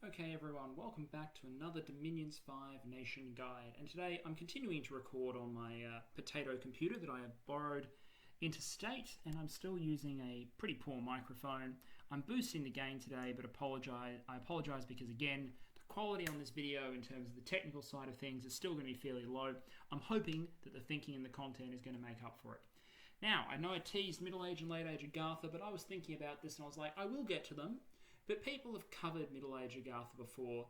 Okay everyone, welcome back to another Dominions 5 Nation Guide, and today I'm continuing to record on my potato computer that I have borrowed interstate, and I'm still using a pretty poor microphone. I'm boosting the gain today, but I apologise because again, the quality on this video in terms of the technical side of things is still going to be fairly low. I'm hoping that the thinking and the content is going to make up for it. Now, I know I teased Middle Age and Late Age Agartha, but I was thinking about this and I was like, I will get to them. But people have covered Middle Age Agartha before,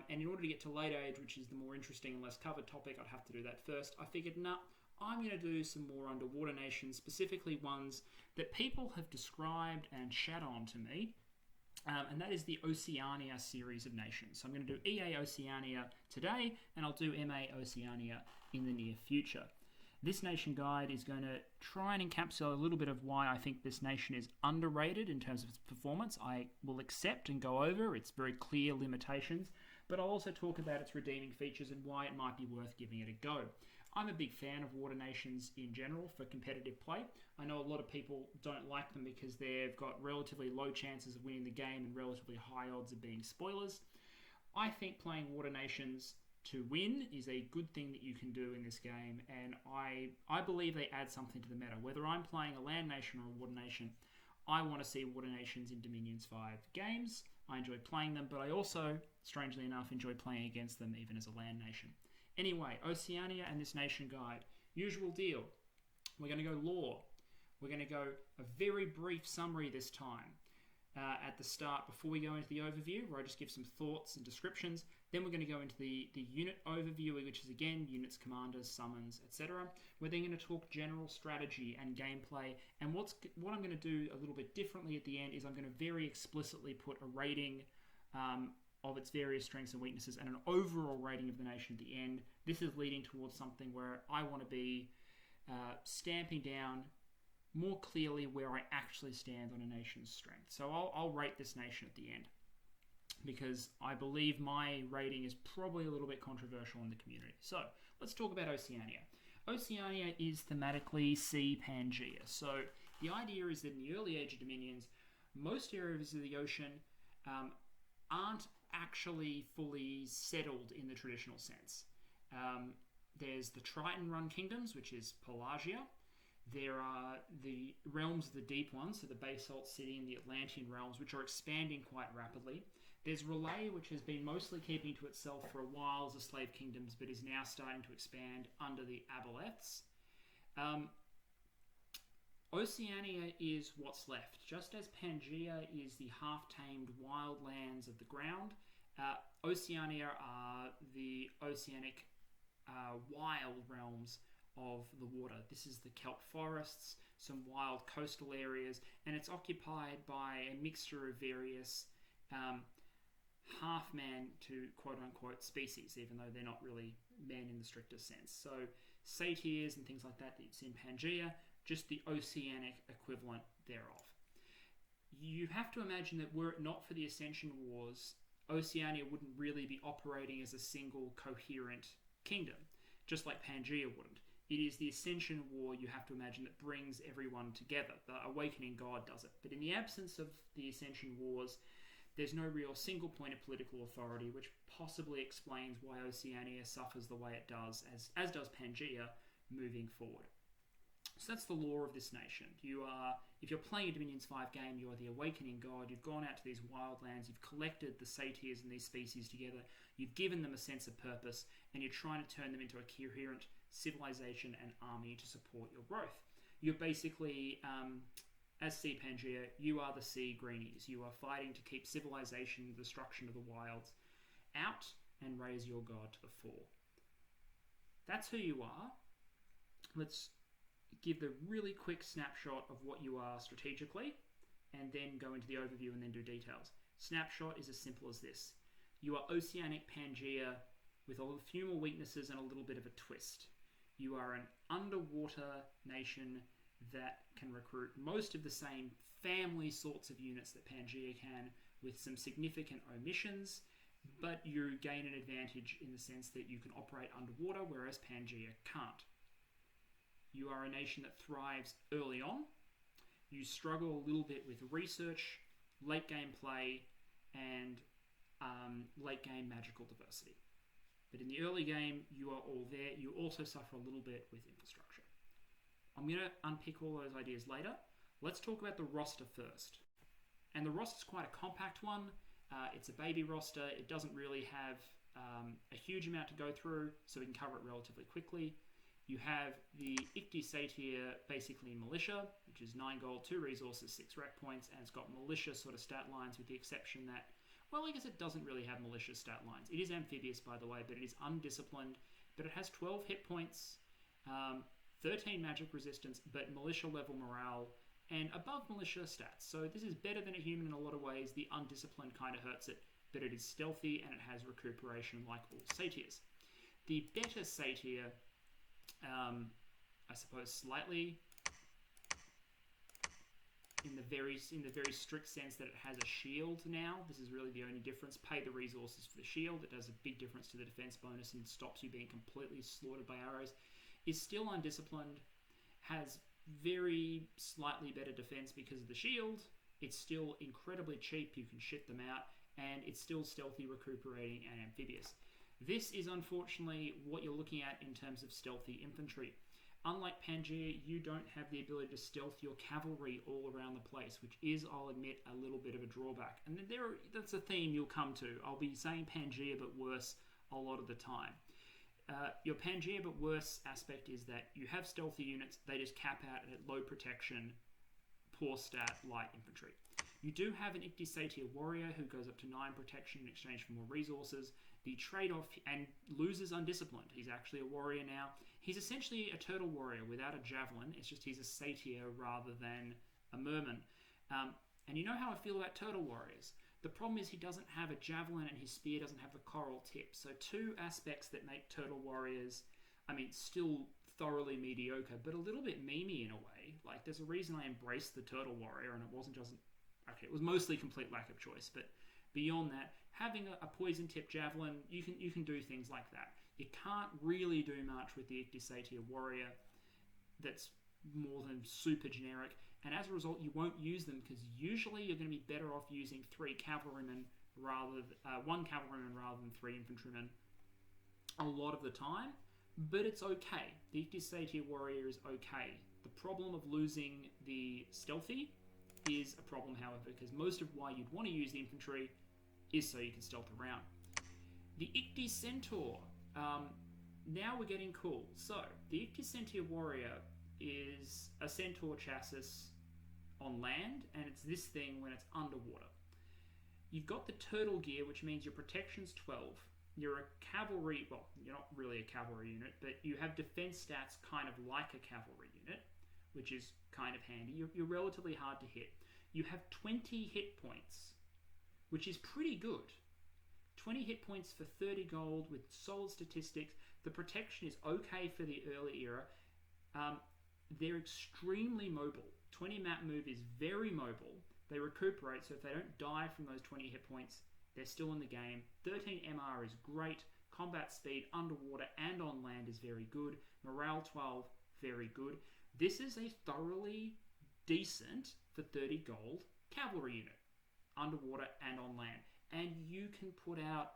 and in order to get to Late Age, which is the more interesting and less covered topic, I'd have to do that first. I figured, I'm going to do some more underwater nations, specifically ones that people have described and shat on to me, and that is the Oceania series of nations. So I'm going to do EA Oceania today, and I'll do MA Oceania in the near future. This nation guide is going to try and encapsulate a little bit of why I think this nation is underrated in terms of its performance. I will accept and go over its very clear limitations, but I'll also talk about its redeeming features and why it might be worth giving it a go. I'm a big fan of water nations in general for competitive play. I know a lot of people don't like them because they've got relatively low chances of winning the game and relatively high odds of being spoilers. I think playing water nations to win is a good thing that you can do in this game, and I believe they add something to the meta. Whether I'm playing a land nation or a water nation, I want to see water nations in Dominions 5 games. I enjoy playing them, but I also, strangely enough, enjoy playing against them even as a land nation. Anyway, Oceania and this nation guide. Usual deal. We're going to go lore. We're going to go a very brief summary this time. At the start, before we go into the overview, where I just give some thoughts and descriptions. Then we're going to go into the unit overview, which is again units, commanders, summons, etc. We're then going to talk general strategy and gameplay. And what I'm going to do a little bit differently at the end is I'm going to very explicitly put a rating of its various strengths and weaknesses and an overall rating of the nation at the end. This is leading towards something where I want to be stamping down more clearly where I actually stand on a nation's strength. So I'll rate this nation at the end, because I believe my rating is probably a little bit controversial in the community. So let's talk about Oceania. Oceania is thematically Sea Pangea. So the idea is that in the early age of Dominions, most areas of the ocean aren't actually fully settled in the traditional sense. There's the Triton run kingdoms, which is Pelagia. There are the realms of the deep ones, so the Basalt City and the Atlantean realms, which are expanding quite rapidly. There's Relay, which has been mostly keeping to itself for a while as a slave kingdoms, but is now starting to expand under the Aboleths. Oceania is what's left. Just as Pangea is the half-tamed wild lands of the ground, Oceania are the oceanic wild realms of the water. This is the Kelp Forts, some wild coastal areas, and it's occupied by a mixture of various half-man to quote-unquote species, even though they're not really men in the strictest sense. So satyrs and things like that it's in Pangea, just the oceanic equivalent thereof. You have to imagine that were it not for the Ascension Wars, Oceania wouldn't really be operating as a single coherent kingdom, just like Pangea wouldn't. It is the Ascension War, you have to imagine, that brings everyone together. The Awakening God does it. But in the absence of the Ascension Wars, there's no real single point of political authority, which possibly explains why Oceania suffers the way it does, as does Pangea, moving forward. So that's the lore of this nation. If you're playing a Dominions 5 game, you are the Awakening God. You've gone out to these wild lands. You've collected the satyrs and these species together. You've given them a sense of purpose, and you're trying to turn them into a coherent civilization and army to support your growth. You're basically, as Sea Pangea, you are the Sea Greenies. You are fighting to keep civilization, the destruction of the wilds, out and raise your god to the fore. That's who you are. Let's give the really quick snapshot of what you are strategically, and then go into the overview and then do details. Snapshot is as simple as this. You are Oceanic Pangea with a few more weaknesses and a little bit of a twist. You are an underwater nation that can recruit most of the same family sorts of units that Pangea can, with some significant omissions, but you gain an advantage in the sense that you can operate underwater, whereas Pangea can't. You are a nation that thrives early on. You struggle a little bit with research, late game play, and late game magical diversity. But in the early game, you are all there. You also suffer a little bit with infrastructure. I'm going to unpick all those ideas later. Let's talk about the roster first. And the roster is quite a compact one. It's a baby roster. It doesn't really have a huge amount to go through, so we can cover it relatively quickly. You have the Icti Satyr, basically militia, which is 9 gold, 2 resources, 6 rec points, and it's got militia sort of stat lines with the exception that, well, I guess it doesn't really have militia stat lines. It is amphibious, by the way, but it is undisciplined, but it has 12 hit points, 13 magic resistance, but militia level morale, and above militia stats. So this is better than a human in a lot of ways. The undisciplined kind of hurts it, but it is stealthy and it has recuperation like all satyrs. The better satyr, I suppose slightly in the very strict sense that it has a shield now. This is really the only difference. Pay the resources for the shield. It does a big difference to the defense bonus and stops you being completely slaughtered by arrows. Is still undisciplined, has very slightly better defense because of the shield. It's still incredibly cheap. You can shit them out, and it's still stealthy, recuperating, and amphibious. This is unfortunately what you're looking at in terms of stealthy infantry. Unlike Pangea, you don't have the ability to stealth your cavalry all around the place, which is, I'll admit, a little bit of a drawback. And that's a theme you'll come to. I'll be saying Pangea but worse a lot of the time. Your Pangea but worse aspect is that you have stealthy units, they just cap out at low protection, poor stat, light infantry. You do have an Icti Satyr warrior who goes up to 9 protection in exchange for more resources. The trade-off, and loses undisciplined. He's actually a warrior now. He's essentially a turtle warrior without a javelin. It's just he's a satyr rather than a merman. And you know how I feel about turtle warriors. The problem is he doesn't have a javelin and his spear doesn't have the coral tip. So 2 aspects that make turtle warriors, still thoroughly mediocre, but a little bit memey in a way. Like, there's a reason I embraced the turtle warrior, and it wasn't just... Okay, it was mostly complete lack of choice, but beyond that, having a poison tip javelin, you can do things like that. You can't really do much with the Icti Satyr warrior that's more than super generic, and as a result, you won't use them because usually you're going to be better off using 1 cavalryman rather than 3 infantrymen a lot of the time, but it's okay. The Icti Satyr warrior is okay. The problem of losing the stealthy is a problem, however, because most of why you'd want to use the infantry is so you can stealth around. The Icti Centaur. Now we're getting cool. So, the Icti Centaur warrior is a centaur chassis on land, and it's this thing when it's underwater. You've got the turtle gear, which means your protection's 12. You're a cavalry, well, you're not really a cavalry unit, but you have defense stats kind of like a cavalry unit, which is kind of handy. You're relatively hard to hit. You have 20 hit points, which is pretty good. 20 hit points for 30 gold with solid statistics. The protection is okay for the early era. They're extremely mobile. 20 map move is very mobile. They recuperate, so if they don't die from those 20 hit points, they're still in the game. 13 MR is great. Combat speed underwater and on land is very good. Morale 12, very good. This is a thoroughly decent, for 30 gold, cavalry unit. Underwater and on land. And you can put out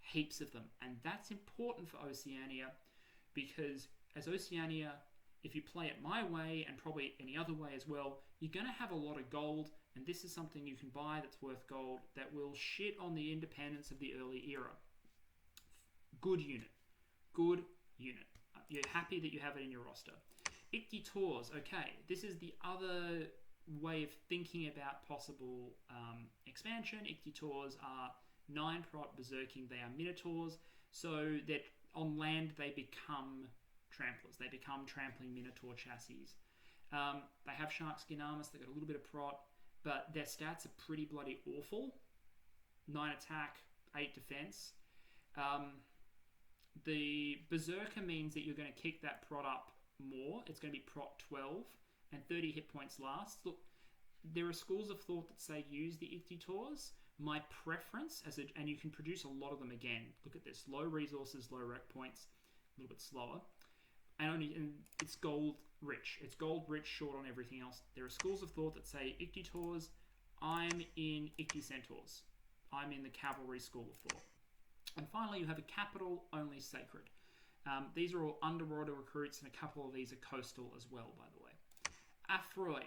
heaps of them. And that's important for Oceania because as Oceania, if you play it my way and probably any other way as well, you're going to have a lot of gold, and this is something you can buy that's worth gold that will shit on the independence of the early era. Good unit. Good unit. You're happy that you have it in your roster. Icti Taurs. Okay, this is the other way of thinking about possible expansion. Icti Taurs are 9 prot berserking. They are minotaurs, so that on land they become tramplers. They become trampling minotaur chassis. They have shark skin armor, so they've got a little bit of prot, but their stats are pretty bloody awful. 9 attack, 8 defense. The berserker means that you're going to kick that prot up more. It's going to be prot 12 and 30 hit points last. Look, there are schools of thought that say use the Icti Taurs. My preference, and you can produce a lot of them again. Look at this: low resources, low rec points, a little bit slower, and it's gold rich. It's gold rich, short on everything else. There are schools of thought that say Icti Taurs. I'm in Icti Centaurs. I'm in the cavalry school of thought. And finally, you have a capital only sacred. These are all underwater recruits, and a couple of these are coastal as well, by the way. Athroi.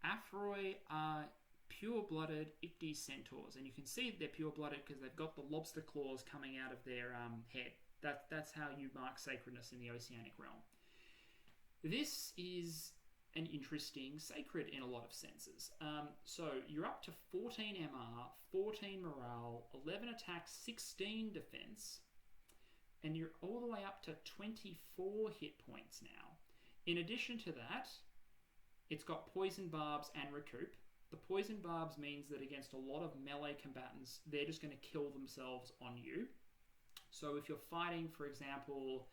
Athroi are pure-blooded Ichthys centaurs, and you can see they're pure-blooded because they've got the lobster claws coming out of their head. That's how you mark sacredness in the Oceanic realm. This is an interesting sacred in a lot of senses. So you're up to 14 MR, 14 morale, 11 attack, 16 defense, and you're all the way up to 24 hit points now. In addition to that, it's got poison barbs and recoup. The poison barbs means that against a lot of melee combatants, they're just going to kill themselves on you. So if you're fighting, for example,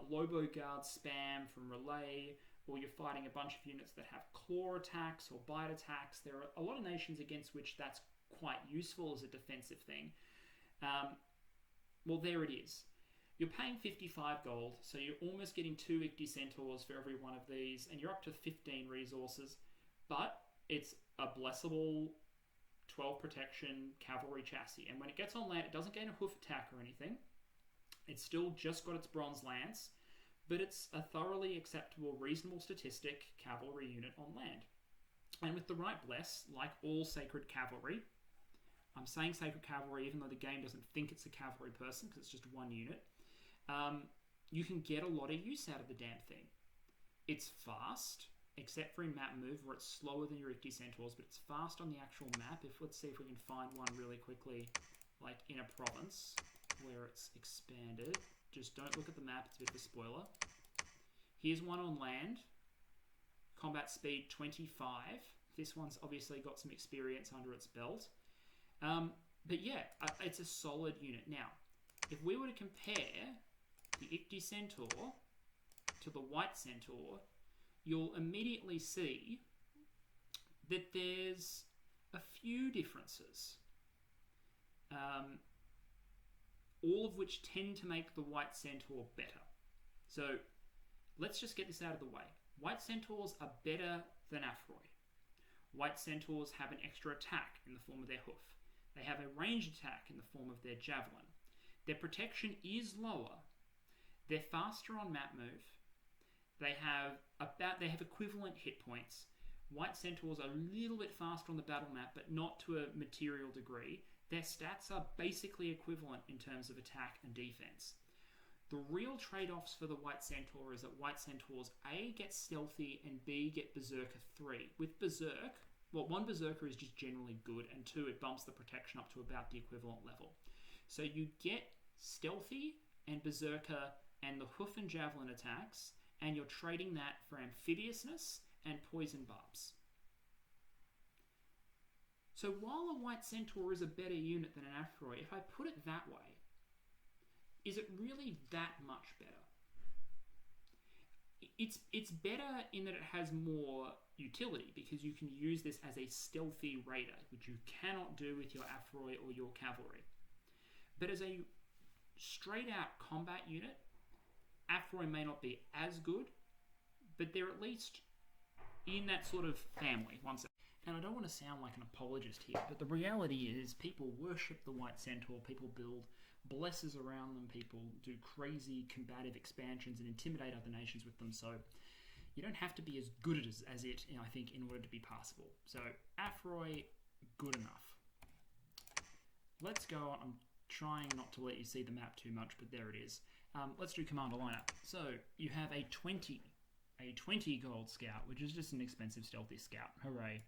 Lobo Guard spam from Relay, or you're fighting a bunch of units that have claw attacks or bite attacks, there are a lot of nations against which that's quite useful as a defensive thing. Well, there it is. You're paying 55 gold, so you're almost getting 2 Ichthys centaurs for every one of these, and you're up to 15 resources, but it's a blessable 12 protection cavalry chassis, and when it gets on land, it doesn't gain a hoof attack or anything. It's still just got its bronze lance, but it's a thoroughly acceptable, reasonable statistic cavalry unit on land. And with the right bless, like all sacred cavalry, I'm saying sacred cavalry even though the game doesn't think it's a cavalry person because it's just one unit, you can get a lot of use out of the damn thing. It's fast, except for in map move where it's slower than your Ichthys centaurs, but it's fast on the actual map. Let's see if we can find one really quickly, like in a province where it's expanded. Just don't look at the map, it's a bit of a spoiler. Here's one on land. Combat speed 25. This one's obviously got some experience under its belt. But yeah, it's a solid unit. Now, if we were to compare the Ichthys centaur to the white centaur, you'll immediately see that there's a few differences. All of which tend to make the white centaur better. So let's just get this out of the way. White centaurs are better than Athroi. White centaurs have an extra attack in the form of their hoof. They have a ranged attack in the form of their javelin. Their protection is lower. They're faster on map move. They have equivalent hit points. White centaurs are a little bit faster on the battle map, but not to a material degree. Their stats are basically equivalent in terms of attack and defense. The real trade-offs for the White Centaur is that White Centaurs A, get stealthy, and B, get Berserker 3. With Berserk, well, 1 Berserker is just generally good, and 2, it bumps the protection up to about the equivalent level. So you get stealthy and Berserker and the hoof and javelin attacks, and you're trading that for amphibiousness and poison barbs. So while a White Centaur is a better unit than an Athroi, if I put it that way, is it really that much better? It's better in that it has more utility, because you can use this as a stealthy raider, which you cannot do with your Athroi or your cavalry. But as a straight-out combat unit, Athroi may not be as good, but they're at least in that sort of family. And I don't want to sound like an apologist here, but the reality is people worship the White Centaur, people build blesses around them, people do crazy combative expansions and intimidate other nations with them, so you don't have to be as good as it, I think, in order to be passable. So Athroi, good enough. Let's go on. I'm trying not to let you see the map too much, but there it is. Let's do commander lineup. So you have a 20 gold scout, which is just an expensive stealthy scout. Hooray.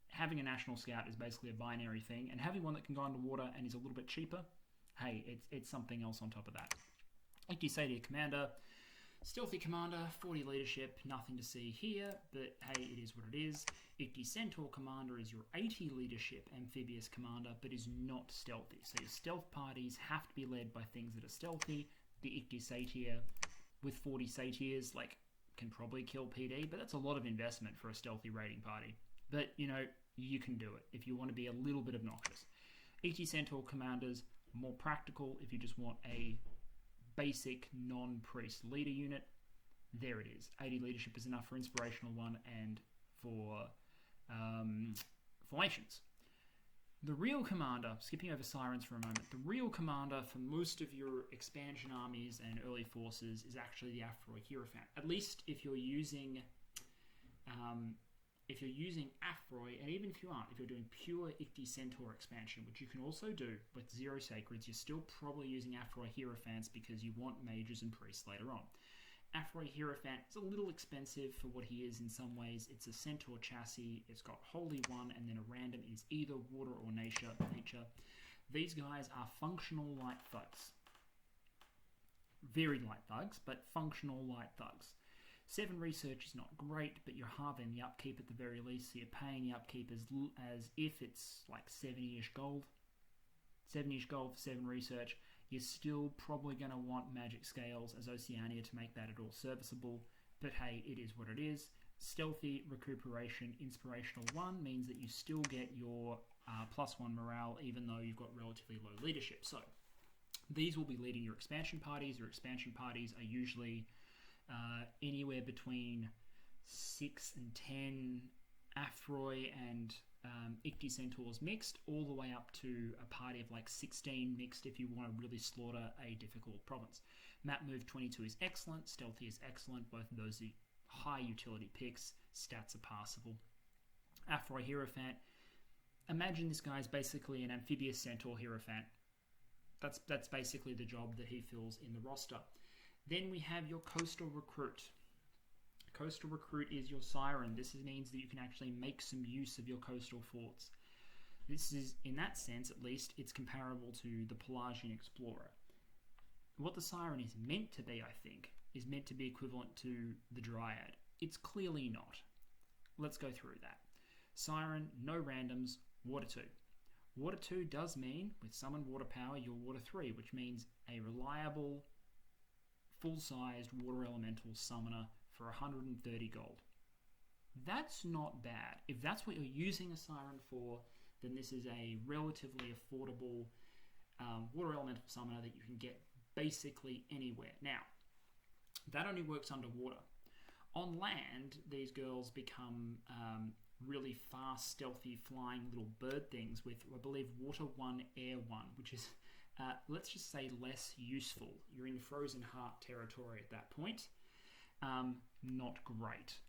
Having a national scout is basically a binary thing, and having one that can go underwater and is a little bit cheaper, hey, it's something else on top of that. Ichthys commander, stealthy commander, 40 leadership, nothing to see here, but hey, it is what it is. Ichthys centaur commander is your 80 leadership amphibious commander, but is not stealthy. So your stealth parties have to be led by things that are stealthy. The Ichthys satyr with 40 satyrs, can probably kill PD, but that's a lot of investment for a stealthy raiding party. But, you can do it if you want to be a little bit obnoxious. Ichthys centaur commanders, more practical if you just want a basic non-priest leader unit. There it is. 80 leadership is enough for inspirational one and for formations. The real commander, skipping over Sirens for a moment, the real commander for most of your expansion armies and early forces is actually the Afroi Hierophant. At least if you're using Afroi, and even if you aren't, if you're doing pure Ichthys Centaur expansion, which you can also do with 0 Sacreds, you're still probably using Afroi Hierophants because you want mages and priests later on. Afroi Hierophant is a little expensive for what he is in some ways. It's a Centaur chassis, it's got Holy One, and then a random is either water or nature. These guys are functional light thugs. Very light thugs, but functional light thugs. 7 research is not great, but you're halving the upkeep at the very least, so you're paying the upkeep as if it's like 70-ish gold. 70-ish gold for 7 research. You're still probably going to want magic scales as Oceania to make that at all serviceable, but hey, it is what it is. Stealthy, recuperation, inspirational 1 means that you still get your +1 morale even though you've got relatively low leadership. So these will be leading your expansion parties. Your expansion parties are usually anywhere between 6 and 10 Afroi and Ichthys Centaurs mixed, all the way up to a party of like 16 mixed if you want to really slaughter a difficult province. Map move 22 is excellent, stealthy is excellent, both of those are high utility picks, stats are passable. Afroi Hierophant, imagine this guy is basically an amphibious Centaur Hierophant. That's basically the job that he fills in the roster. Then we have your Coastal Recruit. Coastal Recruit is your Siren. This means that you can actually make some use of your coastal forts. This is, in that sense at least, it's comparable to the Pelagian Explorer. What the Siren is meant to be, I think, is meant to be equivalent to the Dryad. It's clearly not. Let's go through that. Siren, no randoms, Water 2. Water 2 does mean, with Summon Water Power, you're Water 3, which means a reliable, full-sized Water Elemental Summoner for 130 gold. That's not bad. If that's what you're using a Siren for, then this is a relatively affordable Water Elemental Summoner that you can get basically anywhere. Now, that only works underwater. On land, these girls become really fast, stealthy, flying little bird things with, I believe, Water 1, Air 1, which is, let's just say, less useful. You're in Frozen Heart territory at that point. Not great.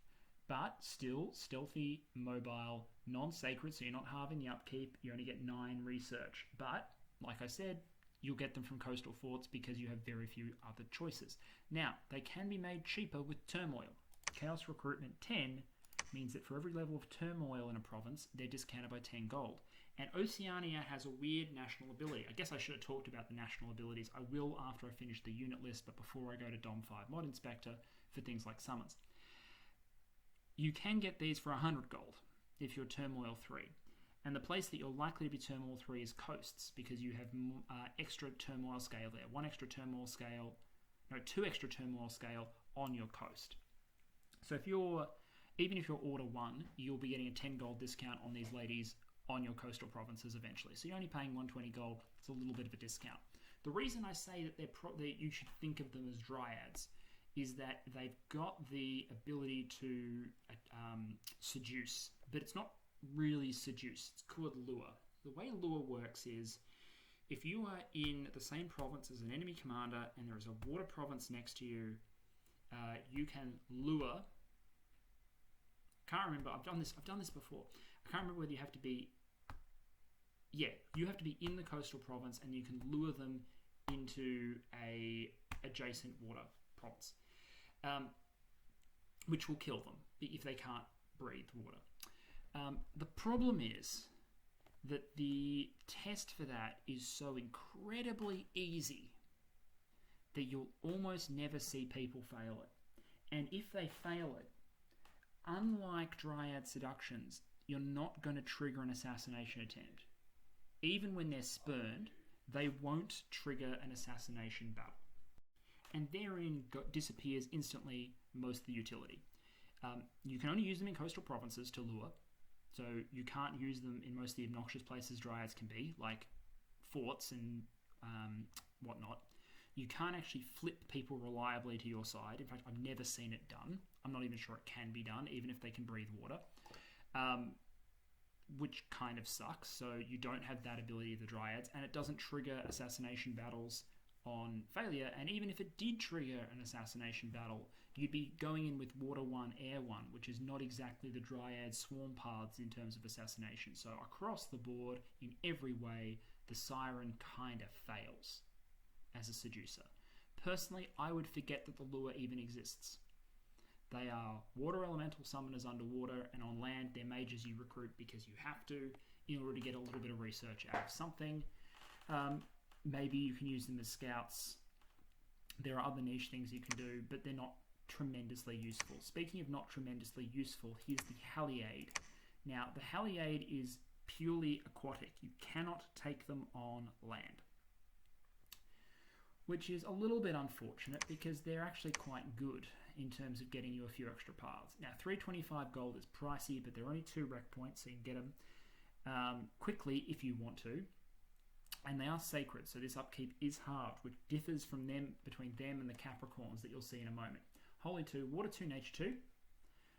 But still, stealthy, mobile, non-sacred, so you're not halving the upkeep, you only get 9 research. But, like I said, you'll get them from coastal forts because you have very few other choices. Now, they can be made cheaper with Turmoil. Chaos Recruitment 10 means that for every level of Turmoil in a province, they're discounted by 10 gold. And Oceania has a weird national ability. I guess I should have talked about the national abilities. I will after I finish the unit list, but before I go to Dom 5 Mod Inspector for things like summons. You can get these for 100 gold if you're Turmoil 3. And the place that you're likely to be Turmoil 3 is coasts, because you have extra Turmoil scale there. 2 extra Turmoil scale on your coast. So even if you're Order 1, you'll be getting a 10 gold discount on these ladies on your coastal provinces eventually. So you're only paying 120 gold. It's a little bit of a discount. The reason I say that that you should think of them as dryads is that they've got the ability to seduce, but it's not really seduce. It's called lure. The way lure works is if you are in the same province as an enemy commander and there is a water province next to you, you can lure. Can't remember. I've done this before. I can't remember whether you have to be. Yeah, you have to be in the coastal province, and you can lure them into a adjacent water province, which will kill them if they can't breathe water. The problem is that the test for that is so incredibly easy that you'll almost never see people fail it. And if they fail it, unlike Dryad Seductions, you're not going to trigger an assassination attempt. Even when they're spurned, they won't trigger an assassination battle. And therein disappears instantly most of the utility. You can only use them in coastal provinces to lure, so you can't use them in most of the obnoxious places Dryads can be, like forts and whatnot. You can't actually flip people reliably to your side. In fact, I've never seen it done. I'm not even sure it can be done, even if they can breathe water. which kind of sucks. So you don't have that ability of the Dryads, and it doesn't trigger assassination battles on failure. And even if it did trigger an assassination battle, you'd be going in with Water 1, Air 1, which is not exactly the Dryad swarm paths in terms of assassination. So across the board, in every way, the Siren kind of fails as a seducer. Personally, I would forget that the lure even exists. They are water elemental summoners underwater, and on land, they're mages you recruit because you have to in order to get a little bit of research out of something. Maybe you can use them as scouts. There are other niche things you can do, but they're not tremendously useful. Speaking of not tremendously useful, here's the Heliade. Now, the Heliade is purely aquatic. You cannot take them on land, which is a little bit unfortunate because they're actually quite good in terms of getting you a few extra paths. Now, 325 gold is pricey, but there are only 2 rec points, so you can get them quickly if you want to. And they are sacred, so this upkeep is halved, which differs from them between them and the Capricorns that you'll see in a moment. Holy 2, Water 2, Nature 2.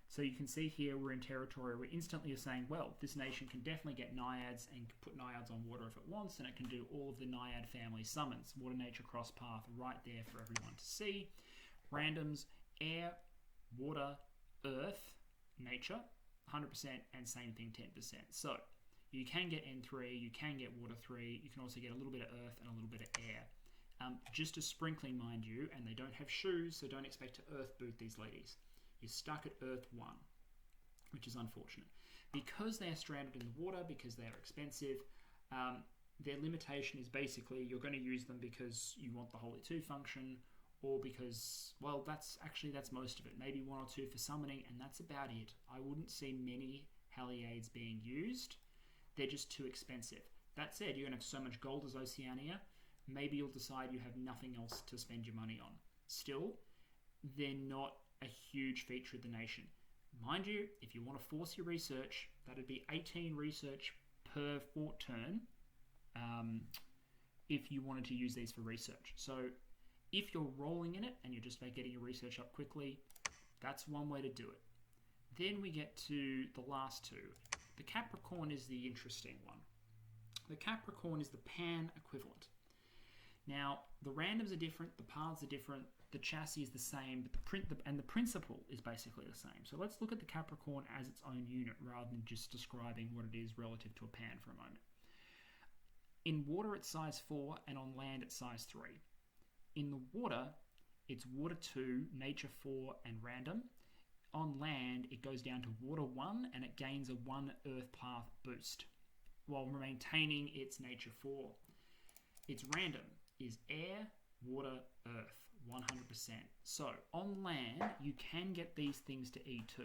So you can see here we're in territory where instantly you're saying, well, this nation can definitely get Naiads and put Naiads on water if it wants, and it can do all of the Naiad family summons. Water, Nature, cross path right there for everyone to see. Randoms, air, water, earth, nature, 100%, and same thing, 10%. So you can get N3, you can get water 3, you can also get a little bit of earth and a little bit of air. Just a sprinkling, mind you, and they don't have shoes, so don't expect to earth boot these ladies. You're stuck at earth 1, which is unfortunate. Because they are stranded in the water, because they are expensive, their limitation is basically you're going to use them because you want the Holy 2 function, or because, well, that's most of it. Maybe 1 or 2 for summoning, and that's about it. I wouldn't see many Heliades being used. They're just too expensive. That said, you're going to have so much gold as Oceania, maybe you'll decide you have nothing else to spend your money on. Still, they're not a huge feature of the nation. Mind you, if you want to force your research, that'd be 18 research per fort turn if you wanted to use these for research. So if you're rolling in it and you're just about getting your research up quickly, that's one way to do it. Then we get to the last 2. The Capricorn is the interesting one. The Capricorn is the Pan equivalent. Now, the randoms are different, the paths are different, the chassis is the same, but the principle is basically the same. So let's look at the Capricorn as its own unit rather than just describing what it is relative to a Pan for a moment. In water, it's size 4, and on land, it's size 3. In the water, it's water 2, nature 4, and random. On land, it goes down to water 1, and it gains a 1 earth path boost, while maintaining its nature 4. Its random is air, water, earth, 100%. So, on land, you can get these things to E2.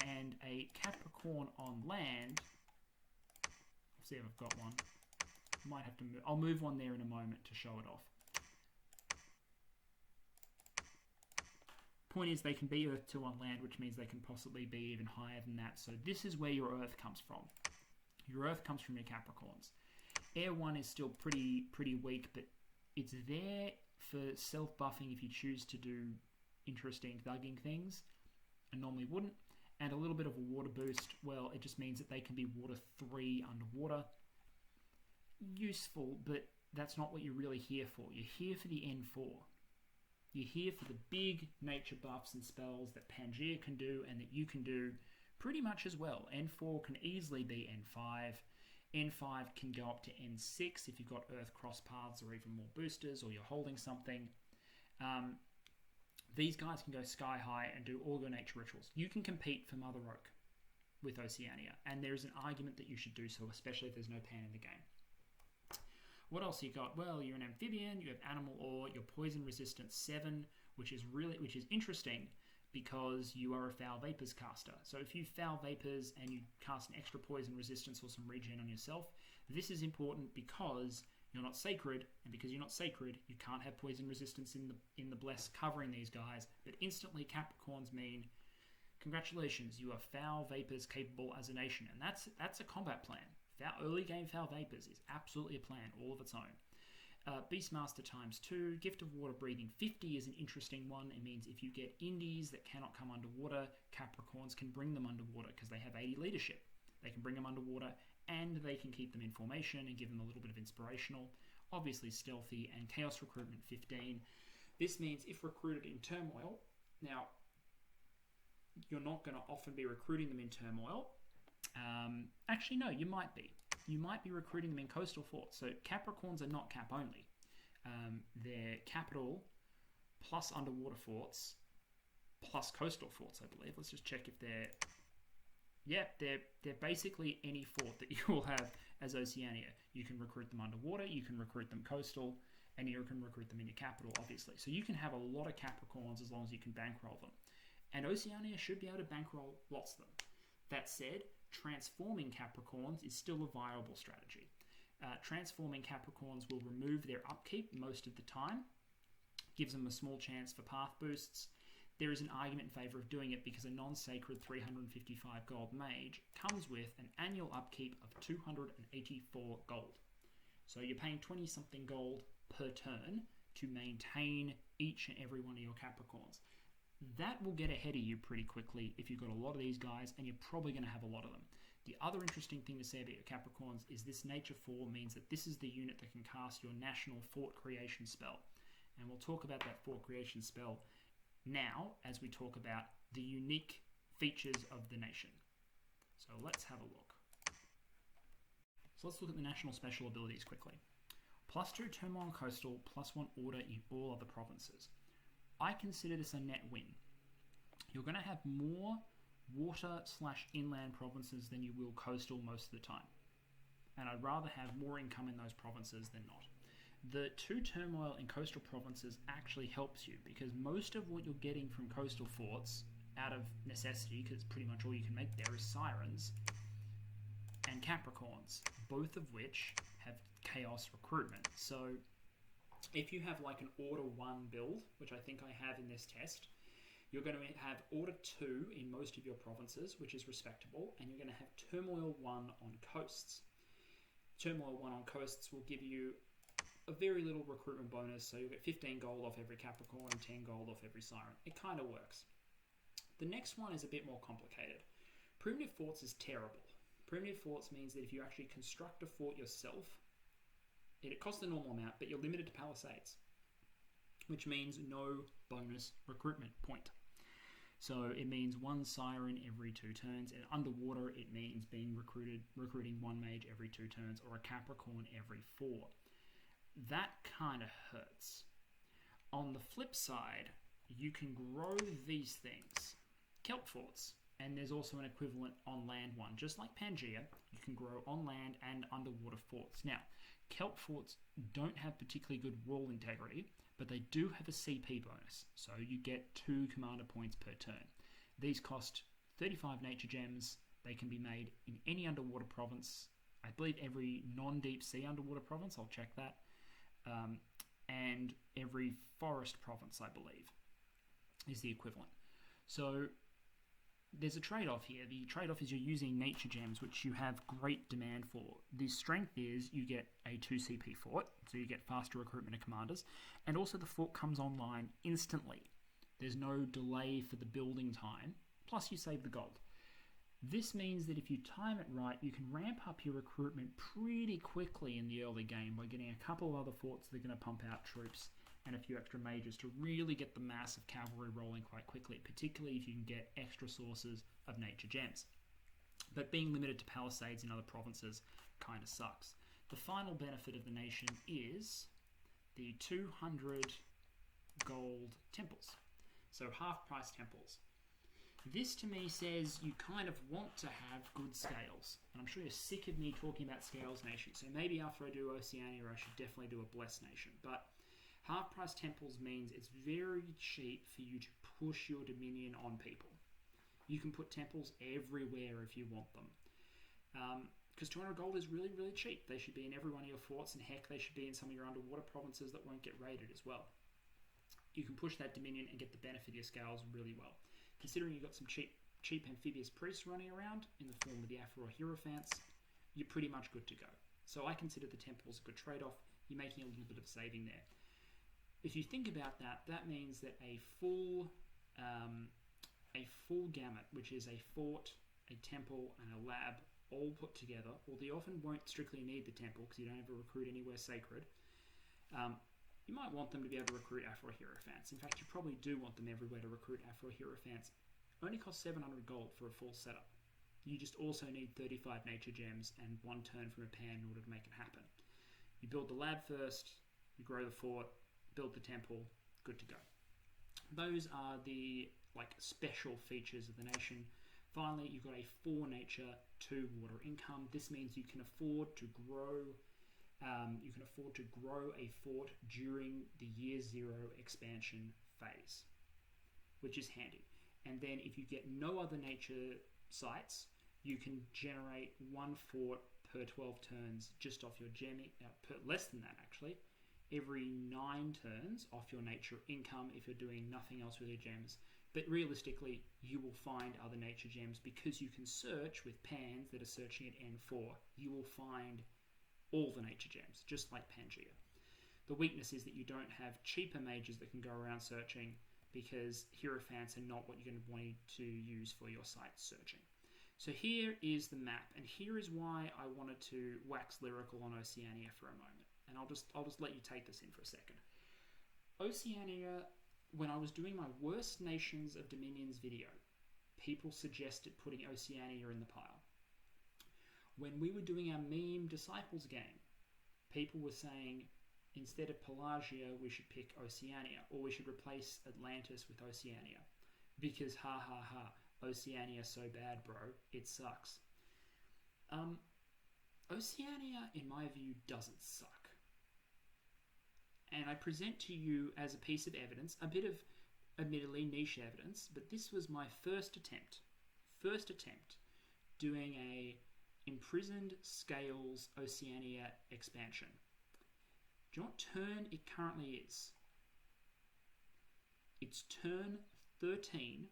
And a Capricorn on land, let's see if I've got one. Might have to move. I'll move one there in a moment to show it off. Point is, they can be Earth 2 on land, which means they can possibly be even higher than that. So this is where your Earth comes from. Your Earth comes from your Capricorns. Air 1 is still pretty weak, but it's there for self-buffing if you choose to do interesting thugging things, and normally wouldn't. And a little bit of a water boost, well, it just means that they can be water 3 underwater. Useful, but that's not what you're really here for. You're here for the N4. You're here for the big nature buffs and spells that Pangea can do and that you can do pretty much as well. N4 can easily be N5. N5 can go up to N6 if you've got Earth cross paths or even more boosters or you're holding something. These guys can go sky high and do all your nature rituals. You can compete for Mother Oak with Oceania, and there's an argument that you should do so, especially if there's no Pan in the game. What else you got? Well, you're an amphibian, you have animal ore, you're poison resistant 7, which is interesting because you are a foul vapors caster. So if you foul vapors and you cast an extra poison resistance or some regen on yourself, this is important because you're not sacred, and because you're not sacred, you can't have poison resistance in the bless covering these guys. But instantly Capricorns mean congratulations, you are foul vapors capable as a nation, and that's a combat plan. Early game foul vapors is absolutely a plan all of its own. Beastmaster times 2, Gift of Water Breathing 50 is an interesting one. It means if you get indies that cannot come underwater, Capricorns can bring them underwater because they have 80 leadership. They can bring them underwater, and they can keep them in formation and give them a little bit of inspirational. Obviously stealthy and chaos recruitment 15. This means if recruited in turmoil, now you're not going to often be recruiting them in turmoil. Actually, no, you might be. You might be recruiting them in coastal forts. So Capricorns are not cap only. They're capital plus underwater forts plus coastal forts, I believe. Let's just check if they're... Yeah, they're basically any fort that you will have as Oceania. You can recruit them underwater, you can recruit them coastal, and you can recruit them in your capital, obviously. So you can have a lot of Capricorns as long as you can bankroll them. And Oceania should be able to bankroll lots of them. That said, transforming Capricorns is still a viable strategy. Transforming Capricorns will remove their upkeep most of the time, gives them a small chance for path boosts. There is an argument in favour of doing it because a non-sacred 355 gold mage comes with an annual upkeep of 284 gold. So you're paying 20-something gold per turn to maintain each and every one of your Capricorns. That will get ahead of you pretty quickly if you've got a lot of these guys, and you're probably going to have a lot of them. The other interesting thing to say about your Capricorns is this Nature 4 means that this is the unit that can cast your national fort creation spell. And we'll talk about that fort creation spell now as we talk about the unique features of the nation. So let's have a look. So let's look at the national special abilities quickly. +2 turmoil coastal, +1 order in all other provinces. I consider this a net win. You're going to have more water/inland provinces than you will coastal most of the time. And I'd rather have more income in those provinces than not. The 2 turmoil in coastal provinces actually helps you because most of what you're getting from coastal forts, out of necessity, because it's pretty much all you can make there, is Sirens and Capricorns, both of which have chaos recruitment. So if you have like an Order 1 build, which I think I have in this test, you're going to have Order 2 in most of your provinces, which is respectable, and you're going to have Turmoil 1 on coasts. Turmoil 1 on coasts will give you a very little recruitment bonus, so you'll get 15 gold off every Capricorn and 10 gold off every Siren. It kind of works. The next one is a bit more complicated. Primitive Forts is terrible. Primitive Forts means that if you actually construct a fort yourself, it costs the normal amount, but you're limited to palisades, which means no bonus recruitment point. So it means 1 Siren every 2 turns, and underwater it means recruiting 1 mage every 2 turns, or a Capricorn every 4. That kind of hurts. On the flip side, you can grow these things. Kelp Forts, and there's also an equivalent on land one. Just like Pangea, you can grow on land and underwater forts. Now, Kelp Forts don't have particularly good wall integrity, but they do have a CP bonus, so you get 2 commander points per turn. These cost 35 nature gems. They can be made in any underwater province. I believe every non-deep sea underwater province, I'll check that. And every forest province, I believe, is the equivalent. So there's a trade-off here. The trade-off is you're using nature gems, which you have great demand for. The strength is you get a 2 CP fort, so you get faster recruitment of commanders, and also the fort comes online instantly. There's no delay for the building time, plus you save the gold. This means that if you time it right, you can ramp up your recruitment pretty quickly in the early game by getting a couple of other forts that are going to pump out troops and a few extra mages to really get the massive cavalry rolling quite quickly, particularly if you can get extra sources of nature gems. But being limited to palisades in other provinces kind of sucks. The final benefit of the nation is the 200 gold temples. So half-price temples. This to me says you kind of want to have good scales. And I'm sure you're sick of me talking about scales nation, so maybe after I do Oceania I should definitely do a blessed nation. But half-price temples means it's very cheap for you to push your dominion on people. You can put temples everywhere if you want them. Because 200 gold is really, really cheap. They should be in every one of your forts, and heck, they should be in some of your underwater provinces that won't get raided as well. You can push that dominion and get the benefit of your scales really well. Considering you've got some cheap amphibious priests running around in the form of the Aphor Hierophants, you're pretty much good to go. So I consider the temples a good trade-off. You're making a little bit of saving there. If you think about that, that means that a full gamut, which is a fort, a temple, and a lab, all put together, or they often won't strictly need the temple because you don't ever recruit anywhere sacred. You might want them to be able to recruit Afro Hierophants. In fact, you probably do want them everywhere to recruit Afro Hierophants. Only costs 700 gold for a full setup. You just also need 35 nature gems and 1 turn from a pan in order to make it happen. You build the lab first, you grow the fort, build the temple, good to go. Those are the special features of the nation. Finally, you've got a 4 nature, 2 water income. This means you can afford to grow. A fort during the year 0 expansion phase, which is handy. And then if you get no other nature sites, you can generate 1 fort per 12 turns just off your gem, less than that actually, every 9 turns off your nature income if you're doing nothing else with your gems. But realistically, you will find other nature gems because you can search with pans that are searching at N4. You will find all the nature gems, just like Pangea. The weakness is that you don't have cheaper mages that can go around searching because Hierophants are not what you're going to want to use for your site searching. So here is the map, and here is why I wanted to wax lyrical on Oceania for a moment. And I'll just let you take this in for a second. Oceania, when I was doing my worst nations of dominions video, people suggested putting Oceania in the pile. When we were doing our meme Disciples game, people were saying instead of Pelagia, we should pick Oceania, or we should replace Atlantis with Oceania. Because ha ha ha, Oceania's so bad, bro, it sucks. Oceania, in my view, doesn't suck. And I present to you as a piece of evidence, a bit of admittedly niche evidence, but this was my first attempt doing a Imprisoned Scales Oceania expansion. Do you know what turn it currently is? It's turn 13,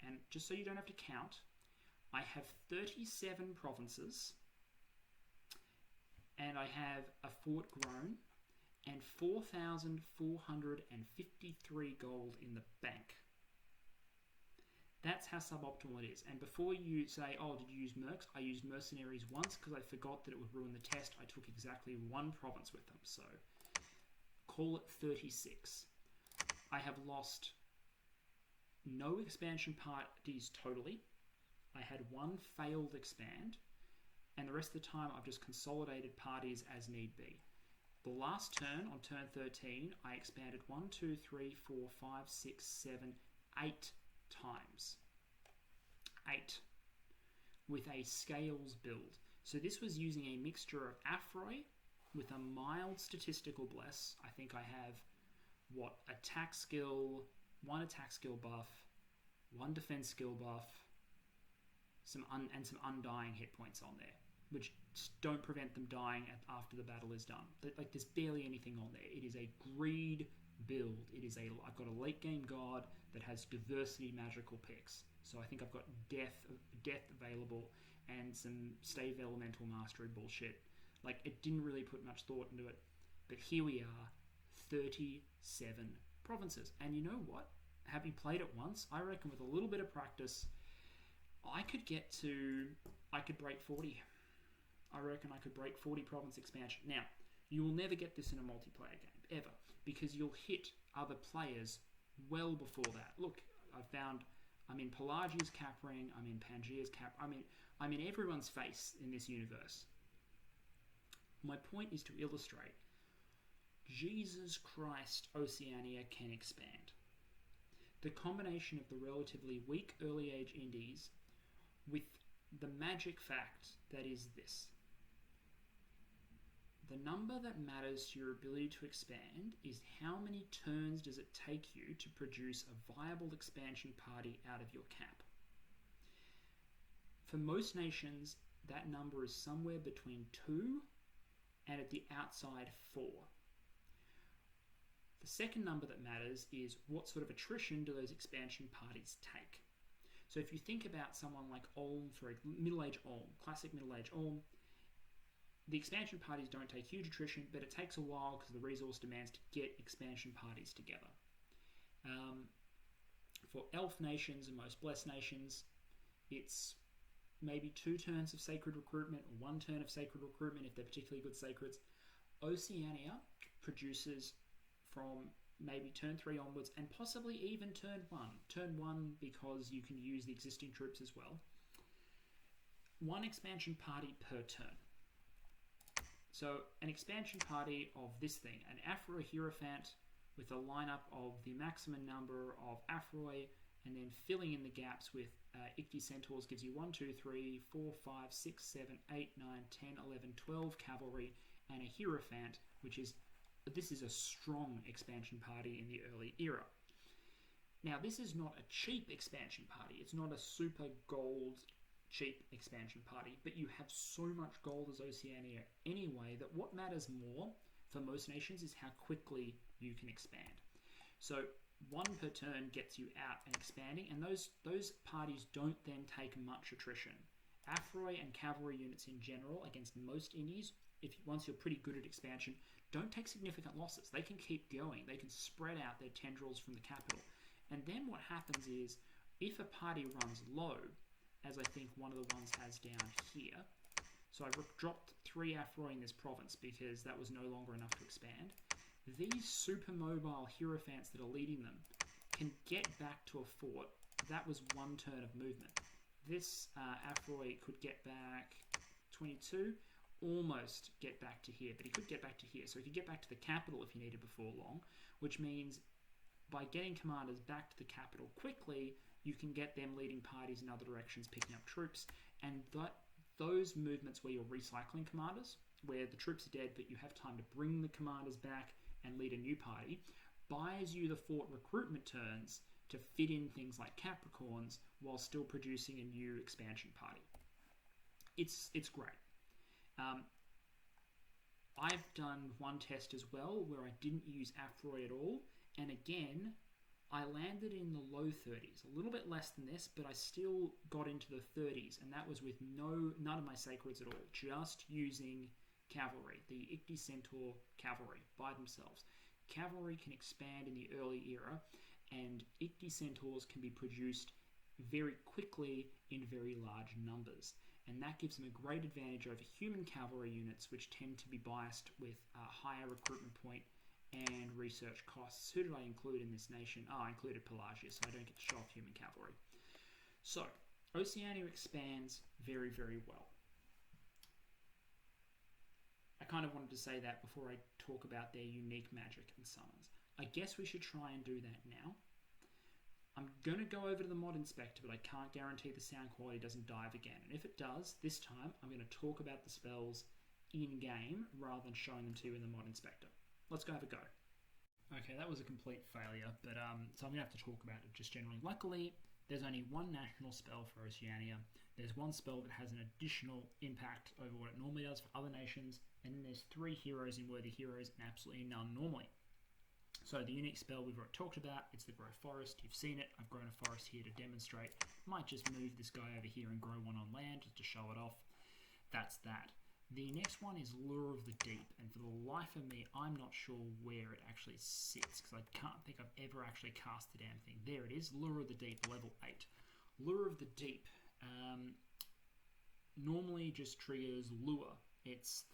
and just so you don't have to count, I have 37 provinces, and I have a fort grown, and 4,453 gold in the bank. That's how suboptimal it is. And before you say, oh, did you use mercs? I used mercenaries once because I forgot that it would ruin the test. I took exactly 1 province with them. So call it 36. I have lost no expansion parties totally. I had 1 failed expand. And the rest of the time I've just consolidated parties as need be. The last turn, on turn 13, I expanded 1, 2, 3, 4, 5, 6, 7, 8 times. 8 with a scales build. So this was using a mixture of Afroy with a mild statistical bless. I think I have attack skill, 1 attack skill buff, 1 defense skill buff, some undying hit points on there, which don't prevent them dying after the battle is done. There's barely anything on there. It is a greed build. I've got a late game god that has diversity magical picks. So I think I've got death available and some stave elemental mastery bullshit. It didn't really put much thought into it. But here we are, 37 provinces. And you know what? Having played it once, I reckon with a little bit of practice, I could break 40. I reckon I could break 40 province expansion. Now, you will never get this in a multiplayer game, ever, because you'll hit other players well before that. Look, I'm in Pelagia's cap ring, I'm in Pangea's cap, I'm in everyone's face in this universe. My point is to illustrate, Jesus Christ, Oceania can expand. The combination of the relatively weak early age indies with the magic fact that is this. The number that matters to your ability to expand is how many turns does it take you to produce a viable expansion party out of your cap. For most nations, that number is somewhere between 2 and at the outside 4. The second number that matters is what sort of attrition do those expansion parties take. So if you think about someone like middle-age Ulm, classic middle-age Ulm, the expansion parties don't take huge attrition, but it takes a while because of the resource demands to get expansion parties together. For elf nations and most blessed nations, it's maybe 2 turns of Sacred Recruitment, or 1 turn of Sacred Recruitment if they're particularly good Sacreds. Oceania produces from maybe turn 3 onwards, and possibly even turn 1. Turn 1 because you can use the existing troops as well. 1 expansion party per turn. So an expansion party of this thing, an Afro Hierophant with a lineup of the maximum number of Afroi, and then filling in the gaps with Ichthys Centaurs gives you 1, 2, 3, 4, 5, 6, 7, 8, 9, 10, 11, 12 cavalry, and a Hierophant, this is a strong expansion party in the early era. Now, this is not a cheap expansion party. It's not a super gold cheap expansion party, but you have so much gold as Oceania anyway that what matters more for most nations is how quickly you can expand. So 1 per turn gets you out and expanding, and those parties don't then take much attrition. Afroi and cavalry units in general against most Indies, once you're pretty good at expansion, don't take significant losses. They can keep going. They can spread out their tendrils from the capital. And then what happens is, if a party runs low, as I think one of the ones has down here, so I've dropped 3 Afroi in this province because that was no longer enough to expand. These super mobile Hierophants that are leading them can get back to a fort. That was 1 turn of movement. This Afroi could get back 22, almost get back to here, but he could get back to here. So he could get back to the capital if he needed before long, which means by getting commanders back to the capital quickly, you can get them leading parties in other directions, picking up troops, and those movements where you're recycling commanders, where the troops are dead but you have time to bring the commanders back and lead a new party, buys you the fort recruitment turns to fit in things like Capricorns while still producing a new expansion party. It's great. I've done 1 test as well where I didn't use Afroi at all, and again, I landed in the low 30s, a little bit less than this, but I still got into the 30s, and that was with none of my Sacreds at all, just using cavalry, the Ichthys Centaur cavalry by themselves. Cavalry can expand in the early era, and Ichthys Centaurs can be produced very quickly in very large numbers, and that gives them a great advantage over human cavalry units, which tend to be biased with a higher recruitment point and research costs. Who did I include in this nation? I included Pelagia, so I don't get to show off human cavalry. So, Oceania expands very, very well. I kind of wanted to say that before I talk about their unique magic and summons. I guess we should try and do that now. I'm going to go over to the mod inspector, but I can't guarantee the sound quality doesn't dive again. And if it does, this time I'm going to talk about the spells in-game rather than showing them to you in the mod inspector. Let's go have a go. Okay, that was a complete failure, but so I'm going to have to talk about it just generally. Luckily, there's only 1 national spell for Oceania. There's 1 spell that has an additional impact over what it normally does for other nations, and then there's 3 heroes in Worthy Heroes and absolutely none normally. So the unique spell we've already talked about, it's the Grow Forest. You've seen it. I've grown a forest here to demonstrate. Might just move this guy over here and grow one on land just to show it off. That's that. The next one is Lure of the Deep, and for the life of me, I'm not sure where it actually sits, because I can't think I've ever actually cast the damn thing. There it is, Lure of the Deep, level 8. Lure of the Deep normally just triggers Lure.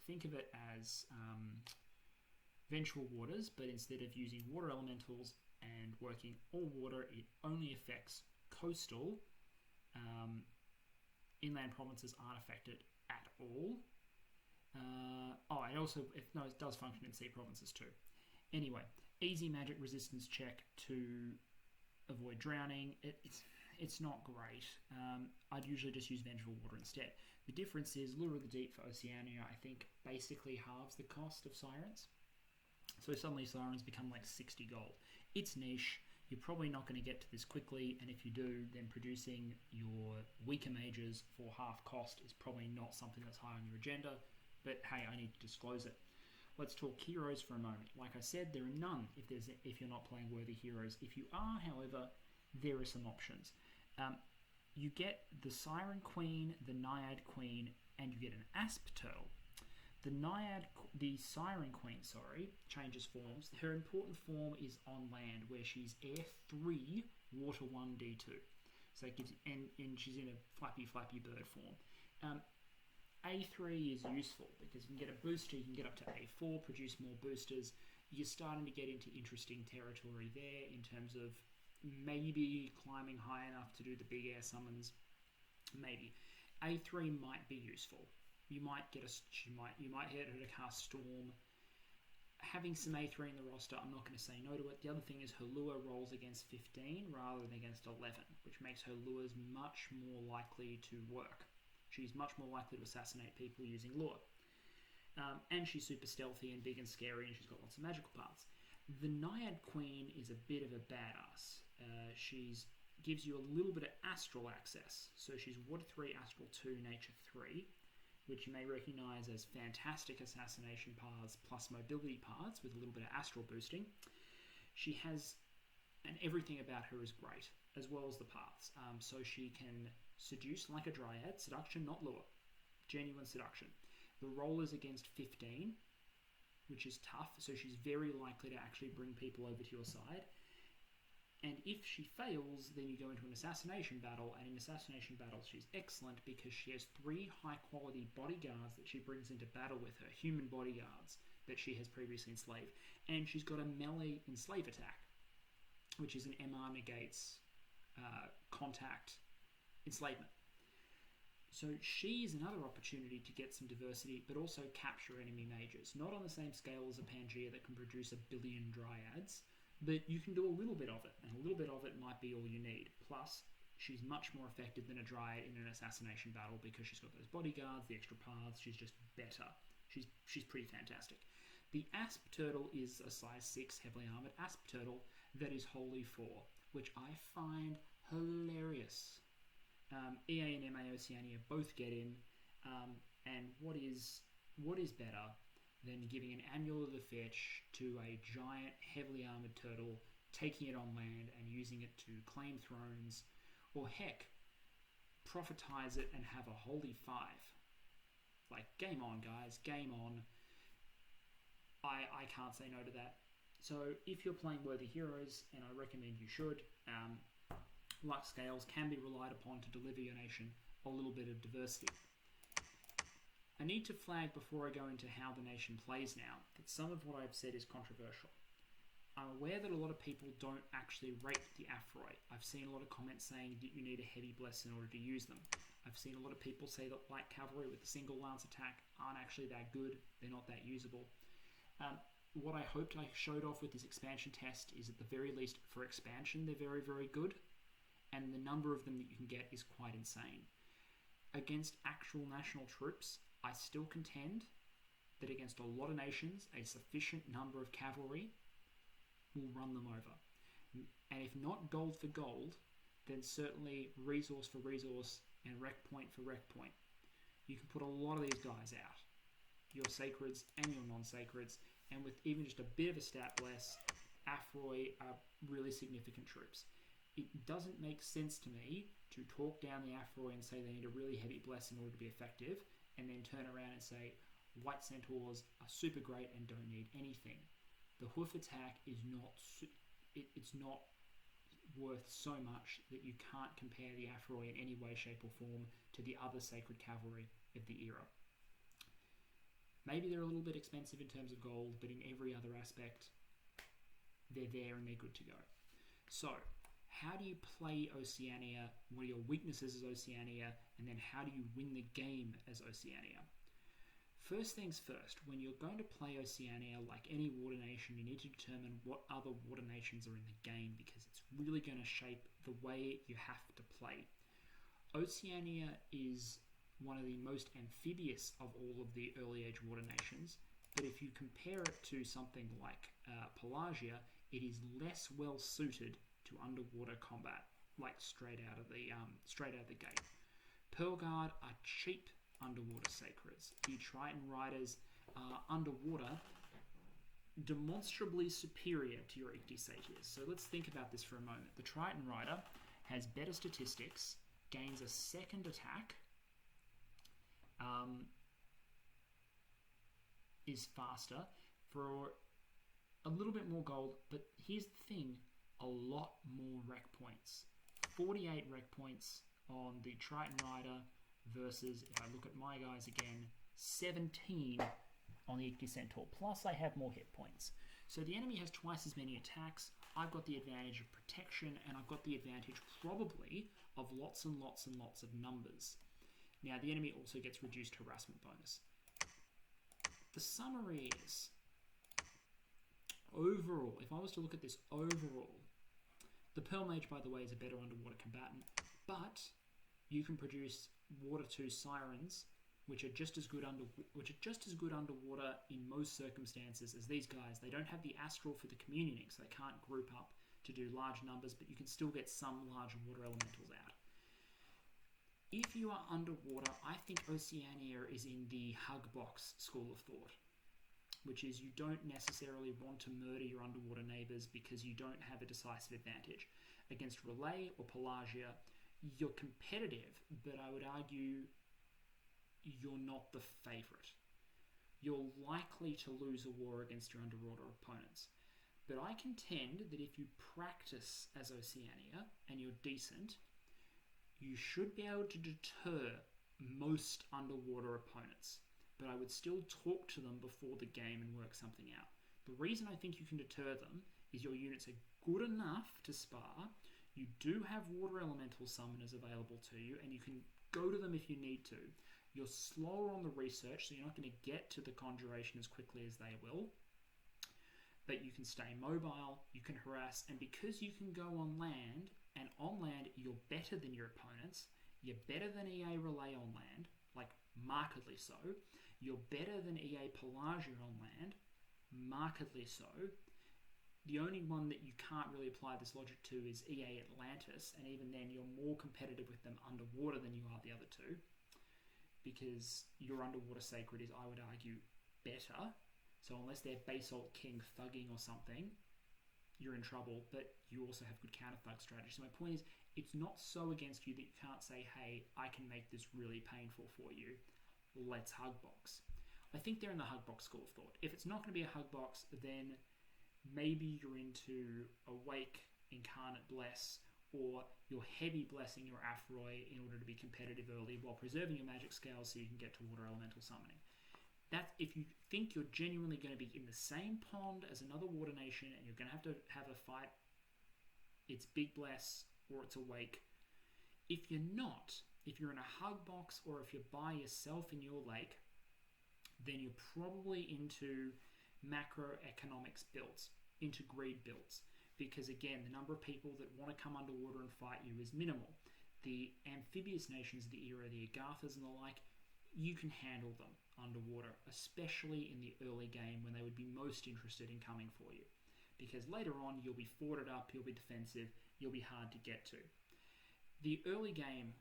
Think of it as Vengeful Waters, but instead of using water elementals and working all water, it only affects coastal. Inland provinces aren't affected at all. It does function in sea provinces too. Anyway, easy magic resistance check to avoid drowning. It's not great. I'd usually just use Vengeful Water instead. The difference is Lure of the Deep for Oceania, I think, basically halves the cost of Sirens. So suddenly Sirens become like 60 gold. It's niche. You're probably not going to get to this quickly, and if you do, then producing your weaker mages for half cost is probably not something that's high on your agenda. But hey, I need to disclose it. Let's talk heroes for a moment. Like I said, there are none if you're not playing Worthy Heroes. If you are, however, there are some options. You get the Siren Queen, the Nyad Queen, and you get an Asp Turtle. The Siren Queen, changes forms. Her important form is on land, where she's Air 3, Water 1, D2. So it gives, and she's in a flappy bird form. A3 is useful because you can get a booster, you can get up to A4, produce more boosters. You're starting to get into interesting territory there in terms of maybe climbing high enough to do the big air summons. Maybe A3 might be useful. You might get you might get her to cast Storm. Having some A3 in the roster, I'm not going to say no to it. The other thing is her lure rolls against 15 rather than against 11, which makes her lures much more likely to work. She's much more likely to assassinate people using lure. And she's super stealthy and big and scary, and she's got lots of magical paths. The Nyad Queen is a bit of a badass. She gives you a little bit of astral access. So she's Water 3, Astral 2, Nature 3, which you may recognise as fantastic assassination paths plus mobility paths with a little bit of astral boosting. She has, and everything about her is great, as well as the paths. So she can seduce like a dryad, seduction, not lure, genuine seduction. The roll is against 15, which is tough, so she's very likely to actually bring people over to your side. And if she fails, then you go into an assassination battle, and in assassination battles she's excellent because she has 3 high-quality bodyguards that she brings into battle with her, human bodyguards that she has previously enslaved. And she's got a melee enslave attack, which is an MR negates contact enslavement. So she's another opportunity to get some diversity, but also capture enemy mages. Not on the same scale as a Pangea that can produce 1 billion dryads, but you can do a little bit of it, and a little bit of it might be all you need. Plus, she's much more effective than a dryad in an assassination battle because she's got those bodyguards, the extra paths. She's just better. She's pretty fantastic. The Asp Turtle is a size 6 heavily armored Asp Turtle that is wholly 4, which I find hilarious. EA and MA Oceania both get in, and what is better than giving an Annual of the Fetch to a giant, heavily armoured turtle, taking it on land and using it to claim thrones, or heck, prophetize it and have a holy 5. Like, game on, guys, game on. I can't say no to that. So if you're playing Worthy Heroes, and I recommend you should, luck scales can be relied upon to deliver your nation a little bit of diversity. I need to flag before I go into how the nation plays now that some of what I've said is controversial. I'm aware that a lot of people don't actually rate the Afroy. I've seen a lot of comments saying that you need a heavy bless in order to use them. I've seen a lot of people say that light cavalry with a single lance attack aren't actually that good. They're not that usable. What I hoped I showed off with this expansion test is at the very least for expansion they're very, very good. And the number of them that you can get is quite insane. Against actual national troops, I still contend that against a lot of nations, a sufficient number of cavalry will run them over. And if not gold for gold, then certainly resource for resource and rec point for rec point. You can put a lot of these guys out, your sacreds and your non-sacreds, and with even just a bit of a stat bless, Afroy are really significant troops. It doesn't make sense to me to talk down the Afroy and say they need a really heavy bless in order to be effective, and then turn around and say white centaurs are super great and don't need anything. The hoof attack is not it's not worth so much that you can't compare the Afroy in any way, shape or form to the other sacred cavalry of the era. Maybe they're a little bit expensive in terms of gold, but in every other aspect they're there and they're good to go. So how do you play Oceania? What are your weaknesses as Oceania? And then how do you win the game as Oceania? First things first, when you're going to play Oceania, like any water nation, you need to determine what other water nations are in the game because it's really going to shape the way you have to play. Oceania is one of the most amphibious of all of the early age water nations, but if you compare it to something like Pelagia, it is less well suited to underwater combat, like straight out of the gate. Pearlguard are cheap underwater sacreds. The Triton Riders are underwater demonstrably superior to your Ichthysaurs. So let's think about this for a moment. The Triton Rider has better statistics, gains a second attack, is faster for a little bit more gold, but here's the thing, a lot more rec points. 48 rec points on the Triton Rider versus, if I look at my guys again, 17 on the Ichthys Centaur. Plus I have more hit points. So the enemy has twice as many attacks. I've got the advantage of protection, and I've got the advantage probably of lots and lots and lots of numbers. Now the enemy also gets reduced harassment bonus. The Summaries. Overall, if I was to look at this overall, the Pearl Mage, by the way, is a better underwater combatant, but you can produce Water 2 Sirens, which are just as good underwater in most circumstances as these guys. They don't have the astral for the communioning, so they can't group up to do large numbers, but you can still get some large water elementals out. If you are underwater, I think Oceania is in the hug box school of thought, which is you don't necessarily want to murder your underwater neighbours because you don't have a decisive advantage. Against Relay or Pelagia, you're competitive, but I would argue you're not the favourite. You're likely to lose a war against your underwater opponents. But I contend that if you practice as Oceania and you're decent, you should be able to deter most underwater opponents. But I would still talk to them before the game and work something out. The reason I think you can deter them is your units are good enough to spar. You do have water elemental summoners available to you, and you can go to them if you need to. You're slower on the research, so you're not going to get to the Conjuration as quickly as they will. But you can stay mobile, you can harass, and because you can go on land, and on land you're better than your opponents, you're better than EA Relay on land, like markedly so. You're better than EA Pelagia on land, markedly so. The only one that you can't really apply this logic to is EA Atlantis, and even then you're more competitive with them underwater than you are the other two, because your underwater sacred is, I would argue, better. So unless they're Basalt King thugging or something, you're in trouble, but you also have good counter-thug strategy. So my point is, it's not so against you that you can't say, hey, I can make this really painful for you. Let's hugbox. I think they're in the hugbox school of thought. If it's not going to be a hugbox, then maybe you're into Awake, Incarnate Bless, or you're heavy blessing your Aphroy in order to be competitive early while preserving your magic scale so you can get to water elemental summoning. That's if you think you're genuinely going to be in the same pond as another water nation and you're going to have a fight, it's Big Bless or it's Awake. If you're not, if you're in a hug box or if you're by yourself in your lake, then you're probably into macroeconomics builds, into greed builds. Because again, the number of people that want to come underwater and fight you is minimal. The amphibious nations of the era, the Agathas and the like, you can handle them underwater, especially in the early game when they would be most interested in coming for you. Because later on, you'll be forted up, you'll be defensive, you'll be hard to get to. The early game,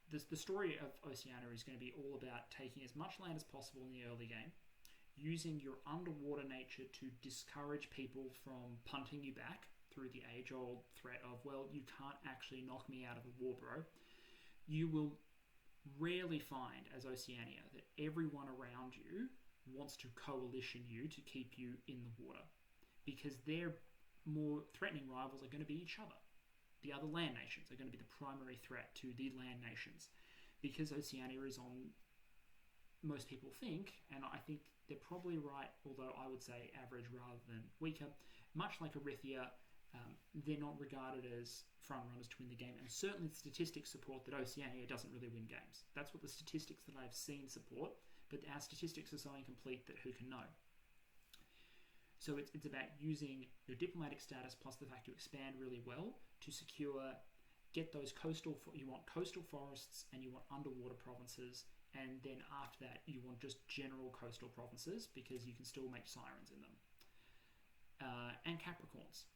the story of Oceania is going to be all about taking as much land as possible in the early game, using your underwater nature to discourage people from punting you back through the age-old threat of, well, you can't actually knock me out of the war, bro. You will rarely find, as Oceania, that everyone around you wants to coalition you to keep you in the water, because their more threatening rivals are going to be each other. The other land nations are going to be the primary threat to the land nations, because Oceania is on, most people think, and I think they're probably right, although I would say average rather than weaker, much like Erythia, they're not regarded as frontrunners to win the game, and certainly the statistics support that Oceania doesn't really win games. That's what the statistics that I've seen support, but our statistics are so incomplete that who can know? So it's about using your diplomatic status plus the fact you expand really well to secure, get those you want coastal forests and you want underwater provinces, and then after that you want just general coastal provinces because you can still make Sirens in them. And Capricorns.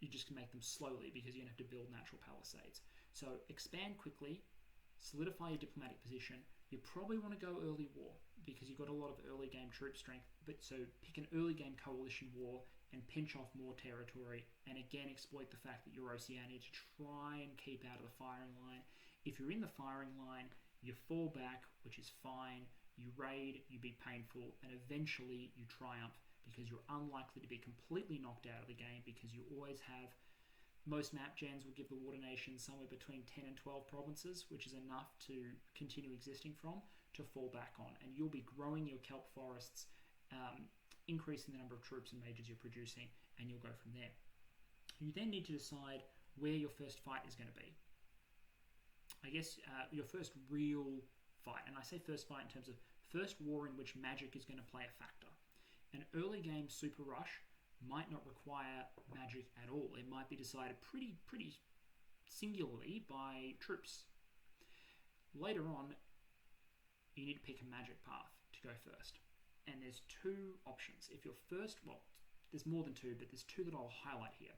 You just can make them slowly because you're going to have to build natural palisades. So expand quickly, solidify your diplomatic position. You probably want to go early war because you've got a lot of early game troop strength. But so pick an early game coalition war and pinch off more territory, and again exploit the fact that you're Oceania to try and keep out of the firing line. If you're in the firing line, you fall back, which is fine. You raid, you be painful, and eventually you triumph, because you're unlikely to be completely knocked out of the game because you always have Most map gens will give the Water Nation somewhere between 10 and 12 provinces, which is enough to continue existing from, to fall back on. And you'll be growing your Kelp Forests, increasing the number of troops and mages you're producing, and you'll go from there. You then need to decide where your first fight is going to be. I guess your first real fight, and I say first fight in terms of first war in which magic is going to play a factor. An early game super rush might not require magic at all. It might be decided pretty singularly by troops. Later on, you need to pick a magic path to go first. And there's two options. If your first, well, there's more than two, but there's two that I'll highlight here.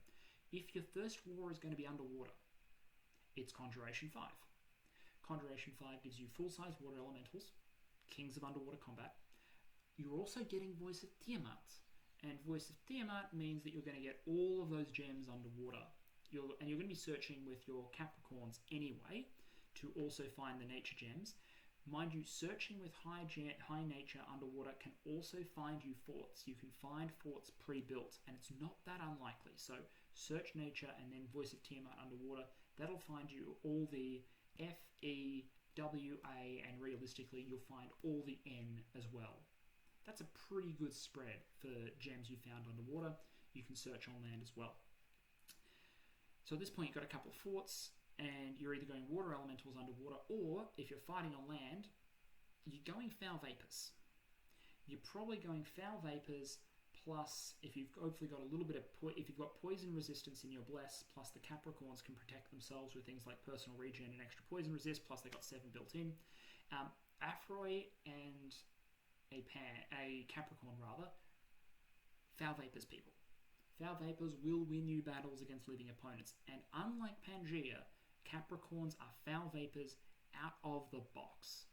If your first war is going to be underwater, it's Conjuration 5. Conjuration 5 gives you full-size water elementals, kings of underwater combat. You're also getting Voice of Tiamat. And Voice of Tiamat means that you're going to get all of those gems underwater. You're going to be searching with your Capricorns anyway to also find the nature gems. Mind you, searching with high nature underwater can also find you forts. You can find forts pre-built, and it's not that unlikely. So search nature and then Voice of Tiamat underwater. That'll find you all the F, E, W, A, and realistically you'll find all the N as well. That's a pretty good spread for gems you found underwater. You can search on land as well. So at this point you've got a couple of forts, and you're either going water elementals underwater, or if you're fighting on land, you're going foul vapors. You're probably going foul vapors plus, if you've hopefully got a little bit of if you've got poison resistance in your bless, plus the Capricorns can protect themselves with things like personal regen and extra poison resist, plus they got 7 built in. Afroy and a Capricorn rather, foul vapors people. Foul vapors will win you battles against living opponents, and unlike Pangea, Capricorns are foul vapors out of the box.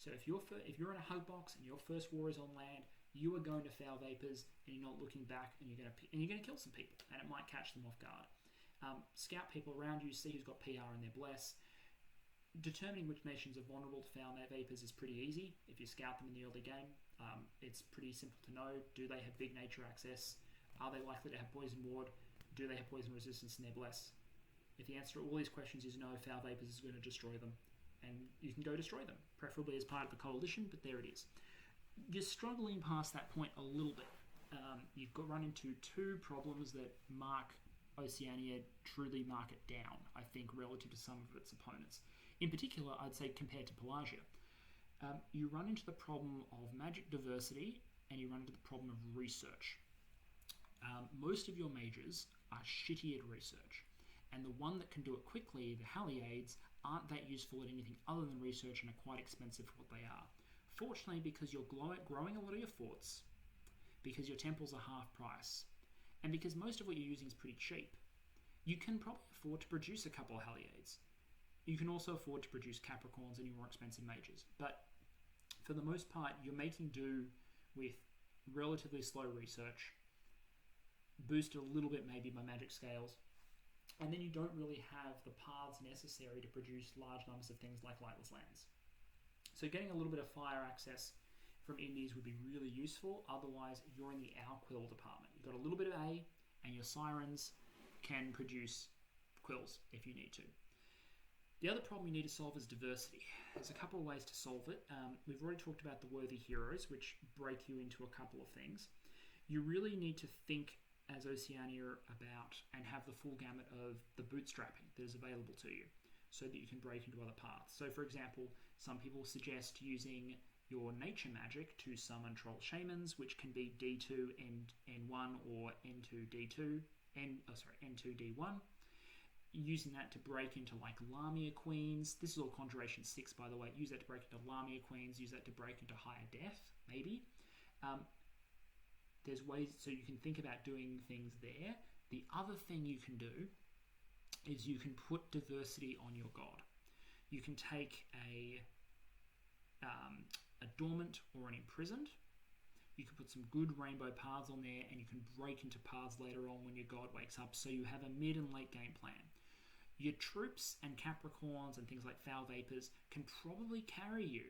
So if you're in a hug box and your first war is on land, you are going to foul vapors and you're not looking back, and you're going to kill some people, and it might catch them off guard. Scout people around you, see who's got PR in their bless. Determining which nations are vulnerable to foul vapors is pretty easy. If you scout them in the early game, it's pretty simple to know. Do they have big nature access? Are they likely to have poison ward? Do they have poison resistance in their bless? If the answer to all these questions is no, foul vapors is going to destroy them, and you can go destroy them, preferably as part of a coalition, but there it is. You're struggling past that point a little bit. You've got run into two problems that mark Oceania, truly mark it down, I think, relative to some of its opponents. In particular, I'd say compared to Pelagia, you run into the problem of magic diversity, and you run into the problem of research. Most of your mages are shitty at research, and the one that can do it quickly, the Heliades, aren't that useful at anything other than research and are quite expensive for what they are. Fortunately, because you're growing a lot of your forts, because your temples are half price, and because most of what you're using is pretty cheap, you can probably afford to produce a couple of Heliades. You can also afford to produce Capricorns and your more expensive mages. But for the most part, you're making do with relatively slow research, boosted a little bit maybe by magic scales, and then you don't really have the paths necessary to produce large numbers of things like Lightless Lands. So getting a little bit of fire access from Indies would be really useful. Otherwise, you're in the Owl Quill department. You've got a little bit of A, and your Sirens can produce quills if you need to. The other problem you need to solve is diversity. There's a couple of ways to solve it. We've already talked about the worthy heroes, which break you into a couple of things. You really need to think as Oceania about and have the full gamut of the bootstrapping that is available to you so that you can break into other paths. So for example, some people suggest using your nature magic to summon troll shamans, which can be D2 N1 or N2 D2, N2 D1. Using that to break into like Lamia Queens. This is all Conjuration 6, by the way. Use that to break into Lamia Queens. Use that to break into Higher Death, maybe. There's ways, so you can think about doing things there. The other thing you can do is you can put diversity on your god. You can take a dormant or an imprisoned. You can put some good rainbow paths on there, and you can break into paths later on when your god wakes up, so you have a mid and late game plan. Your troops and Capricorns and things like Foul Vapors can probably carry you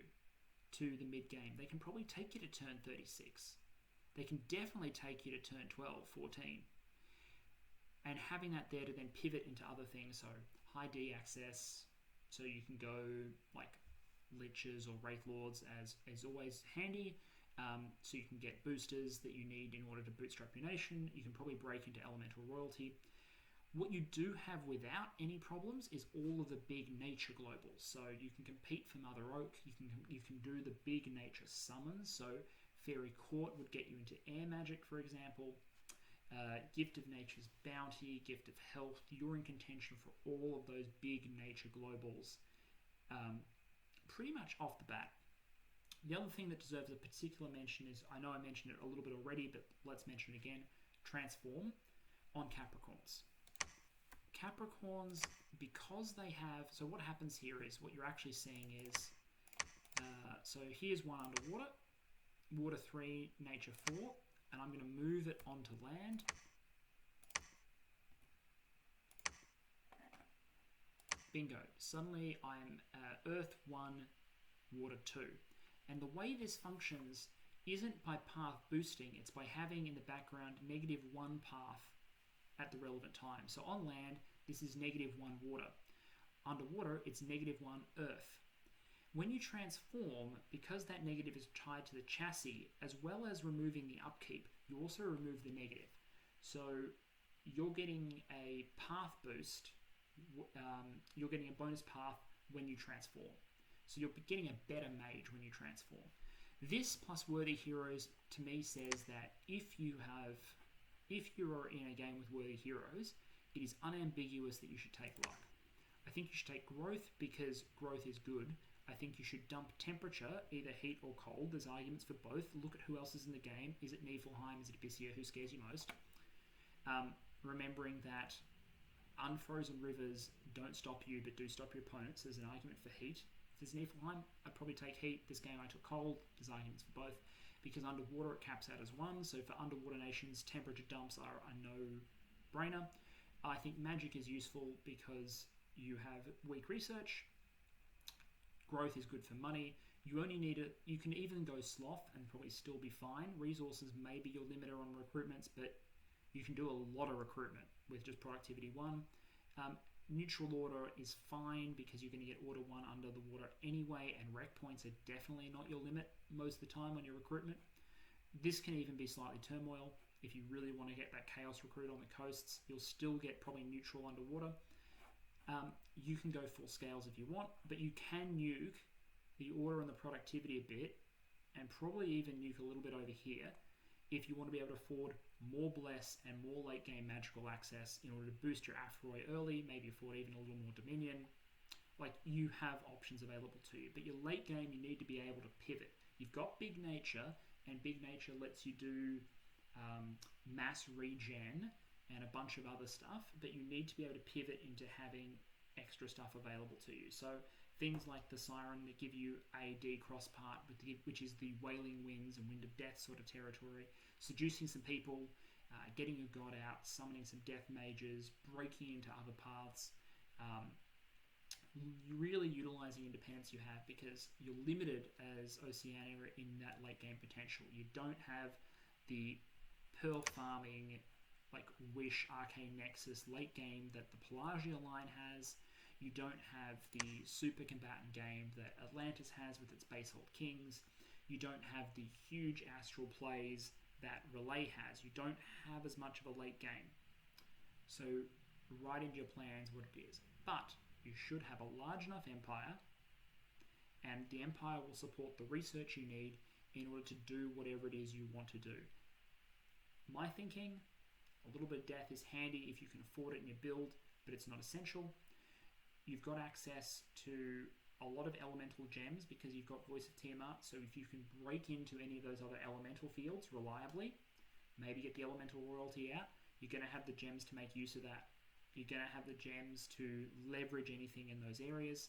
to the mid game. They can probably take you to turn 36. They can definitely take you to turn 12, 14. and having that there to then pivot into other things. So high D access, so you can go like Liches or Wraith Lords is always handy. So you can get boosters that you need in order to bootstrap your nation. You can probably break into Elemental Royalty. What you do have without any problems is all of the big nature globals. So you can compete for Mother Oak. You can do the big nature summons. So Fairy Court would get you into air magic, for example. Gift of Nature's Bounty, Gift of Health. You're in contention for all of those big nature globals pretty much off the bat. The other thing that deserves a particular mention is, I know I mentioned it a little bit already, but let's mention it again, Transform on Capricorns. Capricorns, because they have, so what happens here is, what you're actually seeing is, so here's one underwater, water 3, nature 4, and I'm going to move it onto land. Bingo. Suddenly I'm Earth 1, water 2. And the way this functions isn't by path boosting, it's by having in the background -1 path at the relevant time. So on land, this is -1 water. Underwater, it's -1 earth. When you transform, because that negative is tied to the chassis, as well as removing the upkeep, you also remove the negative. So you're getting a path boost, you're getting a bonus path when you transform. So you're getting a better mage when you transform. This plus Worthy Heroes to me says that if you are in a game with Worthy Heroes, it is unambiguous that you should take luck. I think you should take growth because growth is good. I think you should dump temperature, either heat or cold. There's arguments for both. Look at who else is in the game. Is it Niflheim? Is it Abyssia? Who scares you most? Remembering that unfrozen rivers don't stop you but do stop your opponents. There's an argument for heat. If there's Niflheim, I'd probably take heat. This game I took cold. There's arguments for both. Because underwater it caps out as 1, so for underwater nations, temperature dumps are a no-brainer. I think magic is useful because you have weak research. Growth is good for money. You only need it. You can even go sloth and probably still be fine. Resources may be your limiter on recruitments, but you can do a lot of recruitment with just productivity 1. Neutral order is fine because you're going to get order 1 under the water anyway, and rec points are definitely not your limit most of the time on your recruitment. This can even be slightly turmoil. If you really want to get that chaos recruit on the coasts, you'll still get probably neutral underwater. You can go full scales if you want, but you can nuke the order and the productivity a bit, and probably even nuke a little bit over here if you want to be able to afford more Bless and more late game magical access in order to boost your Aphroy early, maybe afford even a little more Dominion. Like, you have options available to you, but your late game you need to be able to pivot. You've got Big Nature, and Big Nature lets you do mass regen and a bunch of other stuff, but you need to be able to pivot into having extra stuff available to you. So things like the Siren that give you a D cross part, which is the Wailing Winds and Wind of Death sort of territory, seducing some people, getting your god out, summoning some death mages, breaking into other paths, really utilizing independence you have, because you're limited as Oceania in that late game potential. You don't have the pearl farming like Wish, Arcane Nexus late game that the Pelagia line has. You don't have the super combatant game that Atlantis has with its base hold kings. You don't have the huge astral plays that Relay has. You don't have as much of a late game. So write into your plans what it is. But you should have a large enough empire, and the empire will support the research you need in order to do whatever it is you want to do. My thinking, a little bit of death is handy if you can afford it in your build, but it's not essential. You've got access to a lot of elemental gems because you've got Voice of Tiamat, so if you can break into any of those other elemental fields reliably, maybe get the elemental royalty out, you're going to have the gems to make use of that. You're going to have the gems to leverage anything in those areas.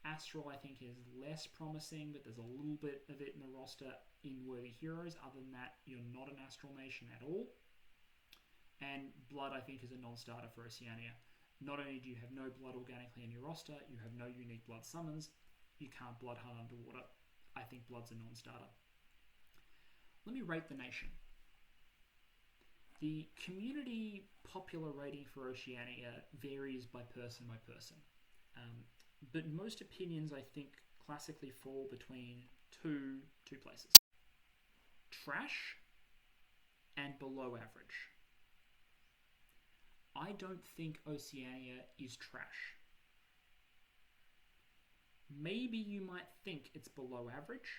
Astral, I think, is less promising, but there's a little bit of it in the roster in Worthy Heroes. Other than that, you're not an Astral nation at all. And Blood, I think, is a non-starter for Oceania. Not only do you have no Blood organically in your roster, you have no unique Blood summons, you can't Blood hunt underwater. I think Blood's a non-starter. Let me rate the nation. The community popular rating for Oceania varies by person, but most opinions, I think, classically fall between two places. Trash and below average. I don't think Oceania is trash. Maybe you might think it's below average,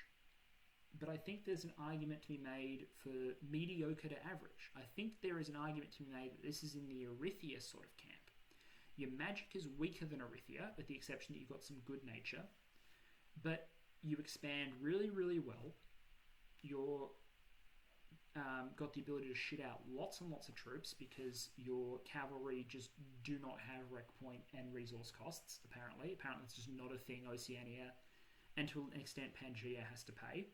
but I think there's an argument to be made for mediocre to average. I think there is an argument to be made that this is in the Erythia sort of camp. Your magic is weaker than Erythia, with the exception that you've got some good nature, but you expand really, really well. You're got the ability to shit out lots and lots of troops because your cavalry just do not have rec point and resource costs, apparently. Apparently it's just not a thing Oceania, and to an extent Pangea, has to pay.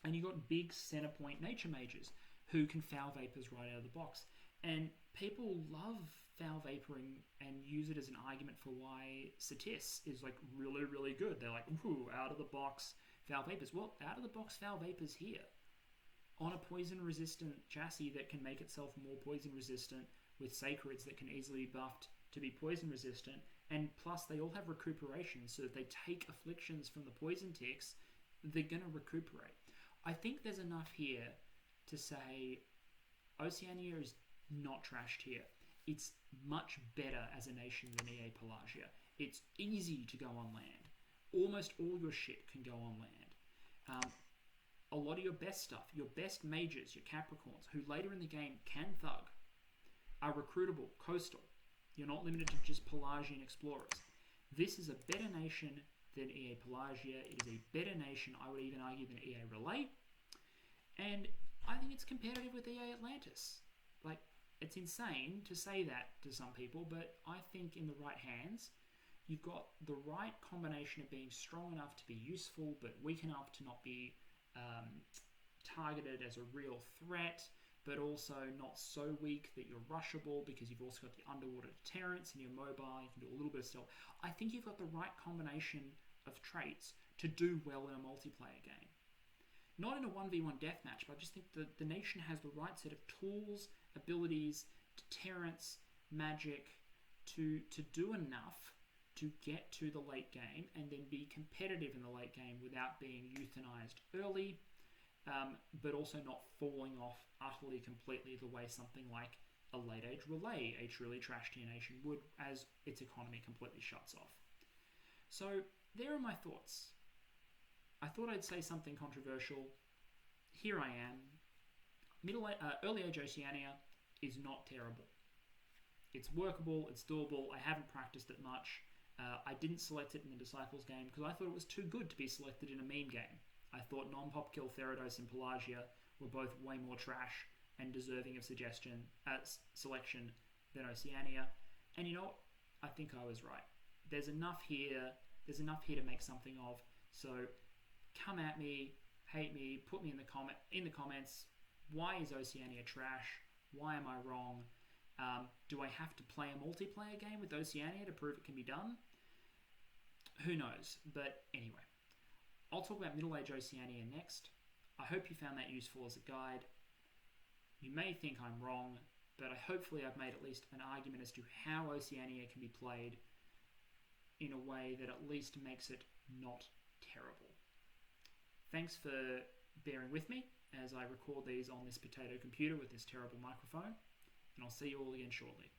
And you've got big center point nature mages who can foul vapors right out of the box. And people love foul vaporing and use it as an argument for why Satis is like really, really good. They're like, ooh, out of the box foul vapors. Well, out of the box foul vapors here. On a poison resistant chassis that can make itself more poison resistant, with sacreds that can easily be buffed to be poison resistant, and plus they all have recuperation, so if they take afflictions from the poison ticks, they're going to recuperate. I think there's enough here to say Oceania is not trashed here. It's much better as a nation than EA Pangea. It's easy to go on land. Almost all your shit can go on land. A lot of your best stuff, your best mages, your Capricorns, who later in the game can thug, are recruitable, coastal. You're not limited to just Pelagian explorers. This is a better nation than EA Pangea. It is a better nation, I would even argue, than EA Relay. And I think it's competitive with EA Atlantis. Like, it's insane to say that to some people, but I think in the right hands, you've got the right combination of being strong enough to be useful, but weak enough to not be targeted as a real threat, but also not so weak that you're rushable because you've also got the underwater deterrence and you're mobile, you can do a little bit of stealth. I think you've got the right combination of traits to do well in a multiplayer game. Not in a 1v1 deathmatch, but I just think that the nation has the right set of tools, abilities, deterrence, magic to do enough to get to the late game and then be competitive in the late game without being euthanized early, but also not falling off utterly completely the way something like a late age Relay, a truly trash tier nation, would, as its economy completely shuts off. So there are my thoughts. I thought I'd say something controversial. Here I am. Early age Oceania is not terrible. It's workable, it's doable. I haven't practiced it much. I didn't select it in the Disciples game because I thought it was too good to be selected in a meme game. I thought non-pop kill Theridos and Pelagia were both way more trash and deserving of selection than Oceania. And you know what? I think I was right. There's enough here to make something of. So come at me, hate me, put me in the comments. Why is Oceania trash? Why am I wrong? Do I have to play a multiplayer game with Oceania to prove it can be done? Who knows? But anyway, I'll talk about middle-age Oceania next. I hope you found that useful as a guide. You may think I'm wrong, but hopefully I've made at least an argument as to how Oceania can be played in a way that at least makes it not terrible. Thanks for bearing with me as I record these on this potato computer with this terrible microphone, and I'll see you all again shortly.